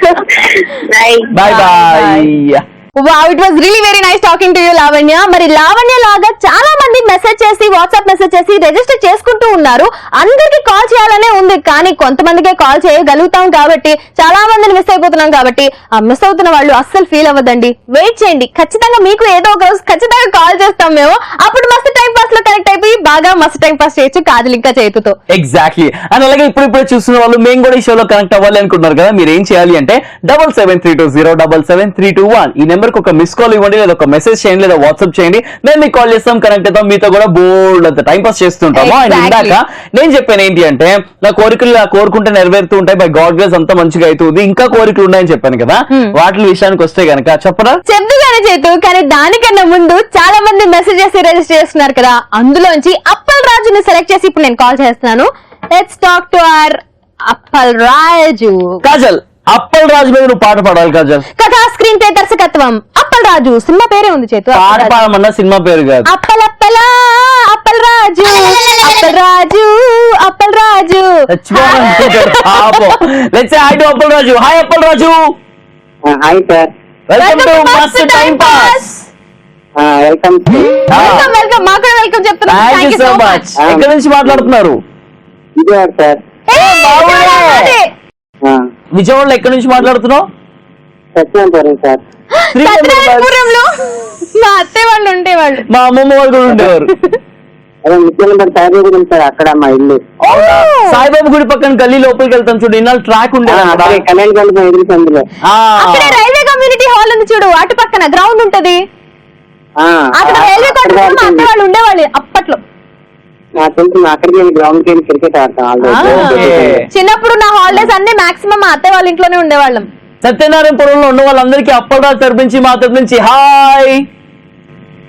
Speaker 2: Bye bye.
Speaker 1: Wow, it was really very nice talking to you, Lavanya. మరి లావణ్య లాగా చాలా మంది message చేసి WhatsApp message చేసి register చేసుకుంటూ ఉన్నారు. అందరికి కాల్ చేయాలనే ఉంది, కానీ కొంతమందికే కాల్ చేయగలుగుతాం కాబట్టి చాలా మందిని మిస్ అయిపోతున్నాం. కాబట్టి ఆ మిస్ అవుతున్న వాళ్ళు అస్సలు ఫీల్ అవ్వదండి, వెయిట్ చేయండి. ఖచ్చితంగా మీకు ఏదో ఒక రోజు ఖచ్చితంగా కాల్ చేస్తాం మేము. అప్పుడు మస్తు టైం పాస్ లో కనెక్ట్ అయిపోయి బాగా మస్తు టైం పాస్ చేయొచ్చు కాజల్ ఇంకా చేతుతో.
Speaker 2: ఎగ్జాక్ట్లీ. అండ్ అలాగే ఇప్పుడు చూస్తున్న వాళ్ళు మేము కూడా ఈ షోలో కనెక్ట్ అవ్వాలి అనుకుంటున్నారు కదా, మీరు ఏం చేయాలి అంటే 7732077321 ఈ నెంబర్ ఒక మిస్ కాల్ ఇవ్వండి, లేదా ఒక మెసేజ్ చేయండి, లేదా వాట్సాప్ చేయండి. మేము మీకు కాల్ చేస్తాం, కనెక్ట్ అవుతాం, మీతో కూడా బోల్డ్ అంత టైం పాస్ చేస్తుంటాము. అండ్ ఇందాక నేను చెప్పాను ఏంటి అంటే నా కోరికలు కోరుకుంటే నెరవేరుతూ ఉంటాయి, బై గాడ్ గ్రేస్ అంతా మంచిగా అవుతుంది, ఇంకా కోరికలు ఉన్నాయని చెప్పాను కదా. వాటి విషయానికి వస్తే గనక చెప్పరా?
Speaker 1: చెప్తుగానే చేతు, కానీ దానికన్నా ముందు చాలా మంది మెసేజ్ చేసి రిజిస్టర్ చేస్తున్నారు కదా, అందులోంచి అప్పల్ రాజుని సెలెక్ట్ చేసి ఇప్పుడు నేను కాల్ చేస్తున్నాను. Let's talk to our Appal Raju.
Speaker 2: Kajal, Appal Raju మీద నువ్వు పాట పాడాలి కాజల్.
Speaker 1: కథా స్క్రీన్ ప్లే దర్శకత్వం అప్పల్ రాజు. సినిమా పేరే ఉంది చేతు.
Speaker 2: పాట పాడమన్నా సినిమా పేరు కాదు.
Speaker 1: Appal Raju, Appal Raju, Appal Raju.
Speaker 2: Let's say hi to Appal Raju. Hi Appal Raju.
Speaker 5: Hi sir,
Speaker 2: welcome to మస్త్ టైం పాస్.
Speaker 5: వెల్కమ్.
Speaker 1: వెల్కమ్, మాకు కూడా వెల్కమ్ చెప్తున్నాను.
Speaker 2: Thank you so much. ఎక్కడి నుంచి మాట్లాడుతున్నారు?
Speaker 5: విజయవాడ సార్.
Speaker 2: విజయవాడలో ఎక్కడి నుంచి మాట్లాడుతున్నావు?
Speaker 5: సత్యనారాయణ సార్.
Speaker 1: సత్యనారాయణపురంలో మా అత్తయ్య వాళ్ళు ఉండేవాళ్ళు,
Speaker 2: మా అమ్మమ్మ వాళ్ళు కూడా ఉండేవారు.
Speaker 5: అదే ముఖ్యమంత్రి సాయిబాబు గుడి సార్, అక్కడ మా ఇల్లు.
Speaker 2: సాయిబాబు గుడి పక్కన గల్లీ లోపలికి వెళ్తాం చూడు, ఇన్నాళ్ళు ట్రాక్ ఉండేది.
Speaker 5: కళ్యాణ్ గంట ఎదురు సందులో
Speaker 1: అక్కడ రైల్వే కమ్యూనిటీ హాల్ ఉంది చూడు, అటు పక్కన గ్రౌండ్ ఉంటది. అక్కడ రైల్వే కోట మా అత్తయ్య వాళ్ళు ఉండేవాళ్ళు అప్పట్లో.
Speaker 5: నాకు తెలుసు, అక్కడికి గ్రౌండ్ కి క్రికెట్ ఆడతాం.
Speaker 1: చిన్నప్పుడు నా హాలిడేస్ అన్ని మాక్సిమం మా అత్తయ్య వాళ్ళ ఇంట్లోనే ఉండేవాళ్ళం.
Speaker 2: సత్యనారాయణపురంలో ఉన్న వాళ్ళందరికీ అప్పల్ రాజు తరపించి మా తరపు నుంచి హాయ్.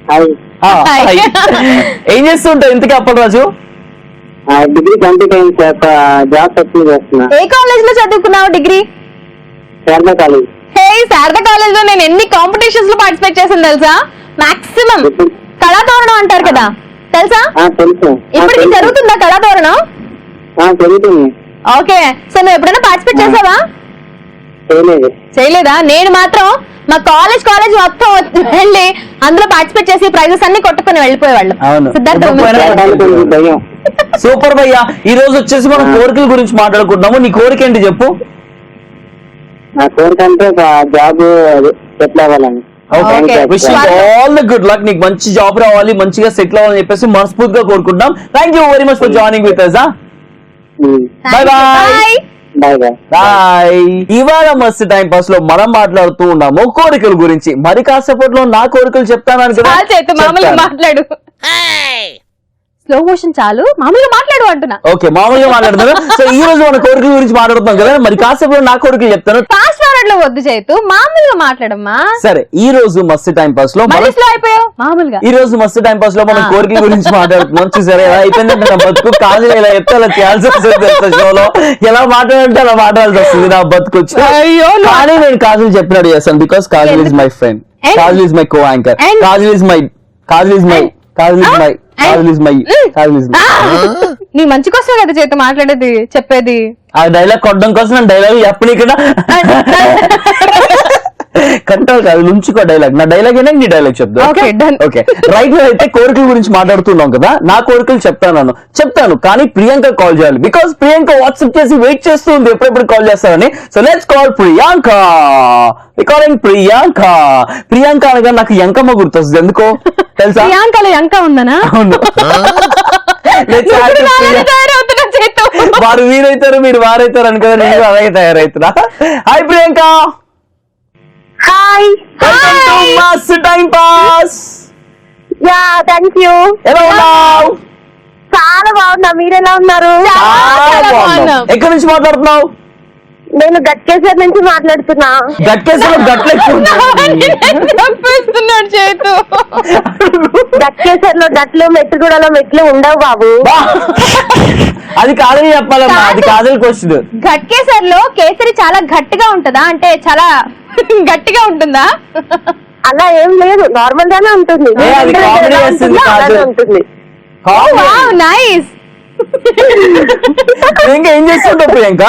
Speaker 5: హాయ్.
Speaker 2: ఏం చేస్తుంటావు ఇంతకీ అప్పల్ రాజు?
Speaker 5: డిగ్రీ కంప్లీట్ అయింది సార్, జాబ్ సర్చ్ చేస్తున్నా.
Speaker 1: ఏ కాలేజ్ లో చదువుకున్నావు డిగ్రీ?
Speaker 5: శారదా కాలేజ్.
Speaker 1: హే, శారదా కాలేజ్ లో నేను ఎన్ని కాంపిటీషన్స్ లో పార్టిసిపేట్ చేసాను తెలుసా? మాక్సిమం కళాతోరణం అంటారు కదా, తెలుసా?
Speaker 5: తెలుసు.
Speaker 1: ఇప్పటికి జరుగుతుందా కళాతోరణం?
Speaker 5: జరుగుతుంది.
Speaker 1: ఓకే, సో నువ్వు ఎప్పుడైనా పార్టిసిపేట్ చేసావా? చేయలేదా? నేను మాత్రం మా కాలేజ్ మొత్తం వెళ్ళి అందులో పార్టిసిపేట్ చేసి ప్రైజెస్ అన్ని కొట్టుకుని వెళ్ళిపోయేవాళ్ళం.
Speaker 2: సూపర్ భయ్యా. ఈ రోజు వచ్చేసి మనం కోరికల గురించి మాట్లాడుకుంటున్నాము. నీ కోరిక ఏంటి చెప్పు?
Speaker 5: నా కోరిక అంటే జాబ్ సెటిల్ అవ్వాలని.
Speaker 2: All the good luck. నీకు మంచి జాబ్ రావాలి, మంచిగా సెటిల్ అవ్వాలని చెప్పేసి మనస్ఫూర్తిగా కోరుకుంటున్నాం. Thank you very much for joining with us. Bye bye. Bye. ఇవాళ మస్తు టైం పాస్ లో మనం మాట్లాడుతూ ఉన్నాము కోరికల గురించి. మరి కాసేపట్లో నా కోరికలు చెప్తాను కదా.
Speaker 1: మాట్లాడు. స్లో మోషన్ చాలు, మామూలుగా మాట్లాడు అంటున్నా.
Speaker 2: ఓకే, మామూలుగా మాట్లాడుతున్నా. సో ఈ రోజు మన కోరికల గురించి మాట్లాడుతున్నాం కదా, మరి కాసేపు నా కోరికలు చెప్తాను.
Speaker 1: ఫాస్ట్ ఫార్వర్డ్ లో వద్దు చేతు, మామూలుగా మాట్లాడమ్మా.
Speaker 2: సరే, ఈ రోజు మస్తు టైం పాస్ లో
Speaker 1: స్లో అయిపోయావు. మామూలుగా
Speaker 2: ఈ రోజు మస్తు టైం పాస్ లో మనం కోరికల గురించి మాట్లాడుతున్నాం. చూసారా ఎలా అయిపోయిందంటే నా బతుకు. కాదు ఎలా చెప్తే అలా చేయాల్సి వస్తుంది షోలో. ఎలా మాట్లాడాలంటే అలా మాట్లాడాల్సి వస్తుంది నా బతుకు.
Speaker 1: అయ్యో,
Speaker 2: కానీ నేను కాజల్ చెప్పినట్టు చేస్తాను, because Kajal is my friend, Kajal is my co anchor, Kajal is my
Speaker 1: knee మంచి కోసం కదా చేత మాట్లాడేది చెప్పేది.
Speaker 2: ఆ డైలాగ్ కొట్టడం కోసం నేను డైలాగ్ చెప్పని కదా కంట్రోల్ కాదు, నుంచుకో డైలాగ్. నా డైలాగ్ అయినా నీ డైలాగ్ చెప్తా. ఓకే, రైట్ లో అయితే కోరికల గురించి మాట్లాడుతున్నాం కదా, నా కోరికలు చెప్తాను కానీ ప్రియాంక కాల్ చేయాలి, బికాస్ ప్రియాంక వాట్సాప్ చేసి వెయిట్ చేస్తుంది ఎప్పుడెప్పుడు కాల్ చేస్తారని. So let's call Priyanka. Recording Priyanka అనగా నాకు యంకమ్మ గుర్తొస్తుంది, ఎందుకో తెలుసా?
Speaker 1: ప్రియాంకలో యంక ఉందనా?
Speaker 2: అవును. వారు వీరైతారు, మీరు వారైతారు అని కదా, నేను అలాగే తయారైతున్నా. హాయ్ ప్రియాంక.
Speaker 4: హాయ్.
Speaker 2: మస్త్ time pass.
Speaker 4: Yeah, thank you.
Speaker 2: ఎలా ఉన్నావు?
Speaker 4: చాలా బాగున్నా, మీరు ఎలా ఉన్నారు?
Speaker 2: చాలా బాగున్నాం. ఎక్కడి నుంచి మాట్లాడుతున్నావు?
Speaker 4: నేను గట్కేశ్వర్ నుంచి మాట్లాడుతున్నా.
Speaker 2: గట్కేశ్వరం గట్లు ఎక్కువ
Speaker 1: చంపేస్తున్నాడు చేతు.
Speaker 4: గట్కేశ్వర్ లో గట్లు, మెట్టుగూడలో మెట్లు ఉండవు బాబు.
Speaker 2: అది కాదని చెప్పాలమ్మా, అది కాదని క్వశ్చన్.
Speaker 1: గట్కేసర్ లో కేసరి చాలా గట్టిగా ఉంటుందా, అంటే చాలా గట్టిగా ఉంటుందా?
Speaker 4: అలా ఏం లేదు, నార్మల్ గానే ఉంటుంది.
Speaker 2: అది కామెడీ చేస్తుంది కాదు.
Speaker 4: ఉంటుంది.
Speaker 1: నైస్.
Speaker 2: ప్రియాంక ఏం చేస్తుంటావు Priyanka?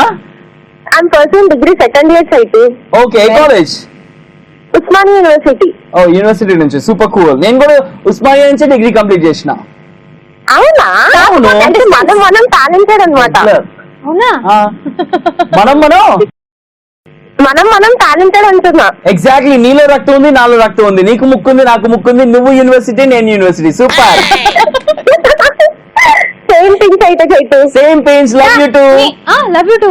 Speaker 4: I'm person degree second year అయితే.
Speaker 2: ఓకే, ఏ కాలేజ్?
Speaker 4: ఉస్మానియా యూనివర్సిటీ.
Speaker 2: ఓ, యూనివర్సిటీ నుంచి. Super cool. నేను కూడా ఉస్మానియా నుంచి డిగ్రీ కంప్లీట్ చేసిన.
Speaker 4: అవునా?
Speaker 2: అవును.
Speaker 4: అంటే మనం టాలెంటెడ్ అన్నమాట.
Speaker 1: అవునా?
Speaker 4: మనం టాలెంటెడ్ అంటున్నా.
Speaker 2: ఎగ్జాక్ట్లీ. నీలో రక్తం ఉంది, నాలో రక్తం ఉంది. నీకు ముక్కుంది, నాకు ముక్కుంది. నువ్వు యూనివర్సిటీ, నేను యూనివర్సిటీ. సూపర్.
Speaker 4: సేమ్ థింగ్స్ అయితే Chaitu.
Speaker 2: Same pains. Love you two.
Speaker 1: Love you two.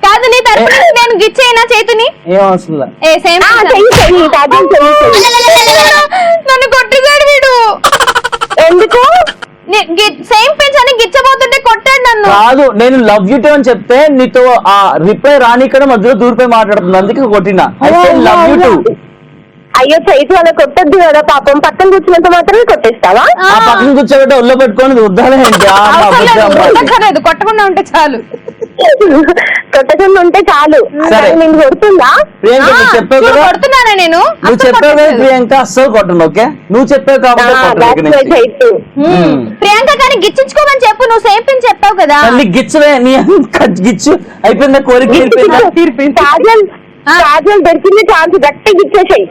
Speaker 1: కాదు, నీ తరపున నేను గిచ్చేనా చేతుని?
Speaker 2: ఏం అవసరం లేదు.
Speaker 1: నన్ను కొట్టేశాడు వీడు.
Speaker 4: ఎందుకు?
Speaker 1: సేమ్ పెంచ్ అని గిచ్చబోతుంటే కొట్టాడు నన్ను.
Speaker 2: కాదు, నేను లవ్ యూ టూ అని చెప్తే నీతో ఆ రిప్లై రానిక్కడ మధ్యలో దూరిపోయి మాట్లాడుతుంది, అందుకే కొట్టినా. Love you two.
Speaker 4: అయ్యో చైతు అలా కొట్టద్దు కదా పాపం, పక్కన కూర్చున్నంత మాత్రమే కొట్టేస్తావా?
Speaker 2: ఆ పక్కన కూర్చోబెట్టి ఒళ్ళో పెట్టుకొని ఉద్దాలే
Speaker 1: ఏంటి, కొట్టకుండా ఉంటే చాలు.
Speaker 4: కొట్టకుండా ఉంటే చాలు. నేను కొడుతుందా?
Speaker 2: ప్రియాంక నువ్వు చెప్పావు కదా,
Speaker 1: కొడుతున్నానా నేను?
Speaker 2: నువ్వు చెప్పావు కదా ప్రియాంక, అస్సలు కొట్టను. ఓకే, నువ్వు చెప్పావు కాబట్టి.
Speaker 1: ప్రియాంక కానీ గిచ్చించుకోమని చెప్పు, నువ్వు సేమ్ పిన్ చెప్పావు కదా.
Speaker 2: గిచ్చలే, నీ గిచ్చు అయిపోయిందా? కోరిక
Speaker 4: కాజల్ దొరికింది ఛాన్స్, గట్టిగా ఇచ్చేసాయి.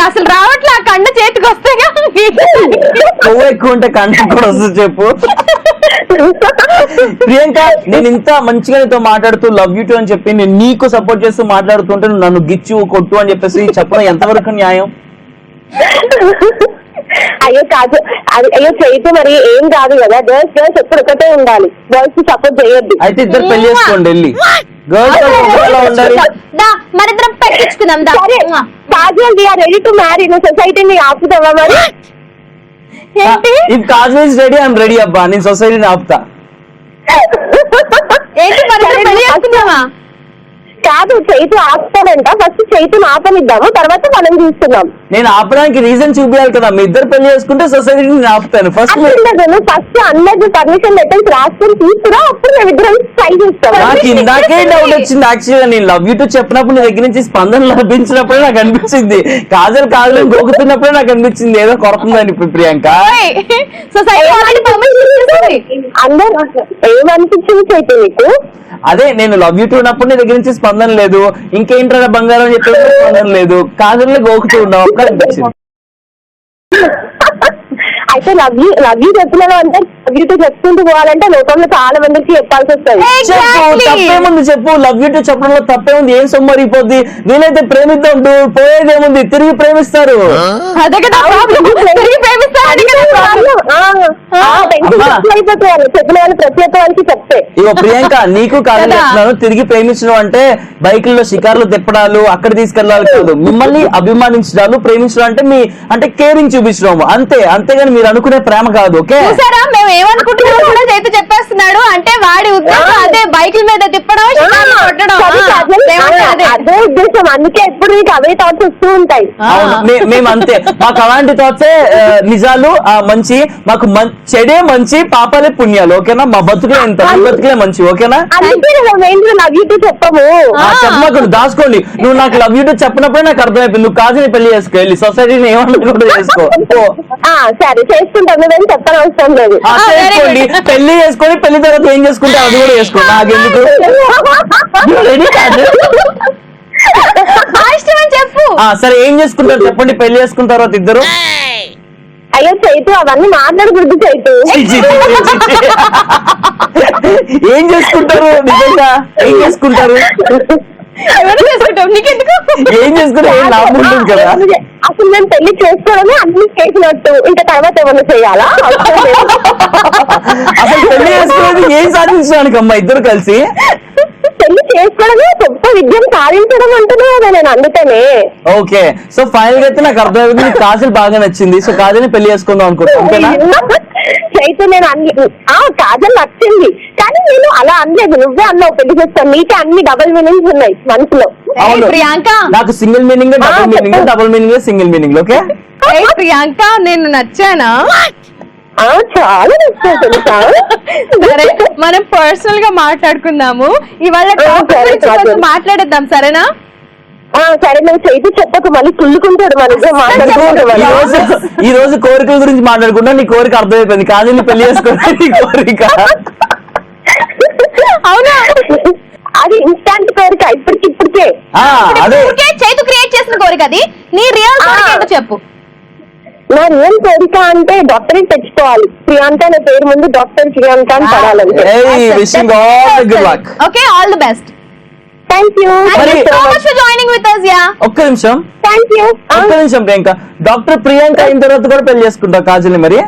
Speaker 1: అసలు రావట్లే, ఆ కండ చేతికి వస్తే
Speaker 2: కొవ్వు ఎక్కువ ఉంటే కండ కూడా వస్తుంది. చెప్పు ప్రియాంక, నేను ఇంత మంచిగా నీతో మాట్లాడుతూ లవ్ యూ టూ అని చెప్పి నేను నీకు సపోర్ట్ చేస్తూ మాట్లాడుతుంటే నన్ను గిచ్చు కొట్టు అని చెప్పేసి చెప్పడం ఎంతవరకు న్యాయం?
Speaker 4: అయ్యో కాదు, అయ్యో చైతు మరి ఏం కాదు కదా. గర్ల్స్ ఎప్పుడు ఒకటే ఉండాలి, గర్ల్స్ కి సపోర్ట్ చేయొద్దు.
Speaker 2: అయితే ఇద్దరు పెళ్లి చేసుకోండి వెళ్ళి. గర్ల్స్ ఉండాలి,
Speaker 1: మరిద్దరం పెట్టించుకుందాం.
Speaker 4: Kajal we are ready to marry. నువ్వు సొసైటీని ఆపుతావా మరి?
Speaker 2: If Kajal is ready, I'm ready అబ్బా. నేను సొసైటీని ఆపుతా.
Speaker 1: ఏంటి మరి పెళ్లి చేసుకుందామా?
Speaker 4: కాదు, చైతు ఆపుతాడంట. ఫస్ట్ చైతుని ఆపనిద్దాము, తర్వాత మనం చూస్తున్నాం.
Speaker 2: నేను ఆపడానికి రీజన్ చూపించాలి కదా. మీ ఇద్దరు పెళ్లి చేసుకుంటే సొసైటీని నేను ఆపుతాను. ఫస్ట్
Speaker 4: ఫస్ట్ అందరికి పర్మిషన్ లెటర్స్ రాసుకొని తీసుకురా, అప్పుడు మేము ఇద్దరం ట్రై చేస్తాం.
Speaker 2: నాకు ఇందాకే డౌట్ వచ్చింది యాక్చువల్గా. నేను లవ్ యూ టూ చెప్పినప్పుడు నీ దగ్గర నుంచి స్పందన లభించినప్పుడే నాకు అనిపించింది, కాజల్ కాజల్ గోకుతున్నప్పుడే నాకు అనిపించింది ఏదో కొడుతుందని. ప్రియాంక
Speaker 4: అందరు ఏమనిపించింది చైతు నీకు?
Speaker 2: అదే, నేను లవ్ యూ టూ ఉన్నప్పుడు నీ దగ్గర నుంచి స్పందన లేదు, ఇంకేంట్రా బంగారం అని చెప్పి స్పందన లేదు, కాజల్లో గోకుతూ ఉన్నావు అప్పుడు అనిపించింది.
Speaker 4: అయితే లవ్ యూ చెప్పినా అంటే లవ్ యూ టూ చెప్పుకుంటూ పోవాలంటే లోకంలో చాలా మందికి చెప్పాల్సి వస్తుంది.
Speaker 2: తప్పేముంది చెప్పు, లవ్ యూ టూ చెప్పడంలో తప్పేముంది? ఏం సొమ్మరిపోద్ది? వీలైతే ప్రేమిద్దాం, పోయేదేముంది? తిరిగి ప్రేమిస్తారు.
Speaker 4: అయిపోతే వాళ్ళు చెప్పిన వాళ్ళు ప్రతి ఒక్క వాళ్ళకి చెప్తే
Speaker 2: ఇగో ప్రియాంక నీకు కాదు చెప్తున్నాను, తిరిగి ప్రేమించడం అంటే బైకుల్లో షికార్లు తిప్పడాలు అక్కడ తీసుకెళ్ళాలి కాదు, మిమ్మల్ని అభిమానించడాలు, ప్రేమించడం అంటే మీ అంటే కేరింగ్ చూపించడం అంతే, అంతేగాని మీరు అనుకునే ప్రేమ కాదు. ఓకే
Speaker 1: చూసారా మేము ఏమనుకుంటున్నామో కూడా చేతి చెప్పేస్తున్నాడు. అంటే వాడి ఉద్దేశం అదే, బైకుల మీద తిప్పడం, షికార్లు కొట్టడం.
Speaker 4: అదే ఉద్దేశం, అందుకే ఎప్పుడు నీకు అవే థాట్స్ వస్తూ ఉంటాయి.
Speaker 2: అవును, మేము అంతే, మాకు అలాంటి థాట్సే నిజాలు మంచి, మాకు చెడే మంచి, పాపాలే పుణ్యాలు. ఓకేనా, మా బతుకులే ఎంత, మీ బతుకులే మంచి. ఓకేనా,
Speaker 4: అందుకే లవ్ యూ టు చెప్పము.
Speaker 2: చెప్పమాకు, దాచుకోండి. నువ్వు నాకు లవ్ యూ టు చెప్పినప్పుడే నాకు అర్థమైపోయింది, నువ్వు కాజుని పెళ్లి చేసుకో, వెళ్ళి సొసైటీని ఏమనుకుంటూ చేసుకో.
Speaker 4: సరే చేసుకుంటాను, నువ్వేం చెప్పని అవసరం లేదు.
Speaker 2: చేసుకోండి, పెళ్లి చేసుకొని పెళ్లి తర్వాత ఏం చేసుకుంటే అది కూడా చేసుకో, నాకెందుకు. రెడీ కాదు,
Speaker 1: చెప్పు.
Speaker 2: సరే ఏం చేసుకుంటారు చెప్పండి, పెళ్లి చేసుకున్న తర్వాత ఇద్దరు.
Speaker 4: అయ్యో చైతు, అవన్నీ మాట్లాడకూడదు చైతు.
Speaker 2: ఏం చేసుకుంటారు నిజంగా, ఏం చేసుకుంటారు, ఏం చేసుకుంటారు, ఏం లాభం ఉంటుంది కదా.
Speaker 4: అసలు మేము పెళ్లి చేసుకోవడమే అన్ని చేసినట్టు, ఇంకా తర్వాత ఏమన్నా చేయాలా?
Speaker 2: అసలు పెళ్లి చేసుకునేది ఏం సాధించడానికి అమ్మా ఇద్దరు కలిసి?
Speaker 4: పెళ్లి చేసుకోవడమే గొప్ప విద్యను సాధించడం అంటున్నా కదా నేను, అందుకనే.
Speaker 2: ఓకే, సో ఫైనల్ గా అయితే నాకు అర్థమైంది నీకు కాజల్ బాగా నచ్చింది, సో కాజల్ని పెళ్లి చేసుకుందాం అనుకుంటున్నా.
Speaker 4: చైతు నేను కాజల్ నచ్చింది, కానీ నేను అలా అనలేదు, నువ్వే అన్నావు పెళ్లి చేస్తాను, నీకే అన్ని డబుల్ మీనింగ్స్ ఉన్నాయి మనసులో.
Speaker 2: అవును
Speaker 1: ప్రియాంక,
Speaker 2: నాకు single meaning, double meaning, double meaning, single meaning. Okay
Speaker 1: Priyanka, నేను నచ్చానా?
Speaker 4: చాలా నచ్చావు తెలుసా.
Speaker 1: సరే మనం పర్సనల్ గా మాట్లాడుకుందాము, ఇవాళ మాట్లాడేద్దాం, సరేనా?
Speaker 4: సరే, నువ్వు చైతు చెప్పకు, మళ్ళీ కుళ్ళుకుంటాడు
Speaker 2: ఈ రోజు కోరికల గురించి మాట్లాడుకుంటా, నీ కోరిక అర్థమైపోయింది, కాదు నీ పెళ్లి చేసుకోవాలి నీ కోరిక.
Speaker 1: అవునా,
Speaker 4: అది ఇన్స్టాంట్ కోరిక, ఇప్పటికిప్పటికే.
Speaker 2: అదే
Speaker 1: చైతు క్రియేట్ చేసిన కోరిక, అది నీ రియల్ కోరిక ఏంటో చెప్పు.
Speaker 4: నా రియల్ కోరిక అంటే డాక్టరేట్ తెచ్చుకోవాలి, ప్రియాంక అనే పేరు ముందు డాక్టర్ ప్రియాంక అని పడాలంటే.
Speaker 1: Okay, all the best.
Speaker 4: Thank you
Speaker 1: so much for joining with us. Yeah,
Speaker 2: ఒక్క నిమిషం,
Speaker 4: థ్యాంక్ యూ.
Speaker 2: ఒక్క నిమిషం ప్రియాంక, డాక్టర్ ప్రియాంక అయిన తర్వాత కూడా పెళ్లి చేసుకుంటావు కాజల్ని మరి?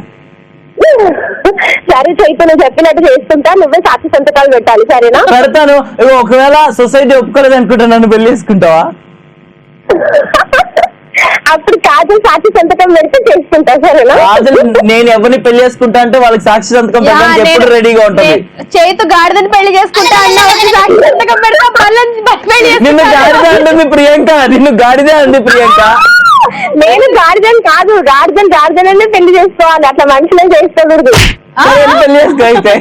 Speaker 4: సరే చైతు, నువ్వు చెప్పినట్టు చేసుకుంటా, నువ్వే సాక్షి సంతకాలు పెట్టాలి, సరేనా?
Speaker 2: పెడతాను. ఒకవేళ సొసైటీ ఒప్పుకోలేదు అనుకుంటా, నన్ను పెళ్లి చేసుకుంటావా?
Speaker 4: అప్పుడు కాజల్ సాక్షి సంతకం పెడితే చేసుకుంటా, సరేనా?
Speaker 2: కాజల్ నేను ఎవరిని పెళ్లి చేసుకుంటా అంటే వాళ్ళకి సాక్షి సంతకం పెట్టడానికి ఎప్పుడు రెడీగా ఉంటుంది.
Speaker 1: చైతు గాడిదని పెళ్లి చేసుకుంటా అన్న, సాక్షి సంతకం పెడతా,
Speaker 2: నిన్ను గాడిద అంటుంది ప్రియాంక, నిన్ను గాడిదే అంది ప్రియాంక.
Speaker 4: నేను గార్జన్ కాదు, గార్జన్ అనే పెళ్లి చేసుకోవాలి, అట్లా మనుషులే చేసుకోకూడదు.
Speaker 2: పెళ్లి చేసుకో అయితే.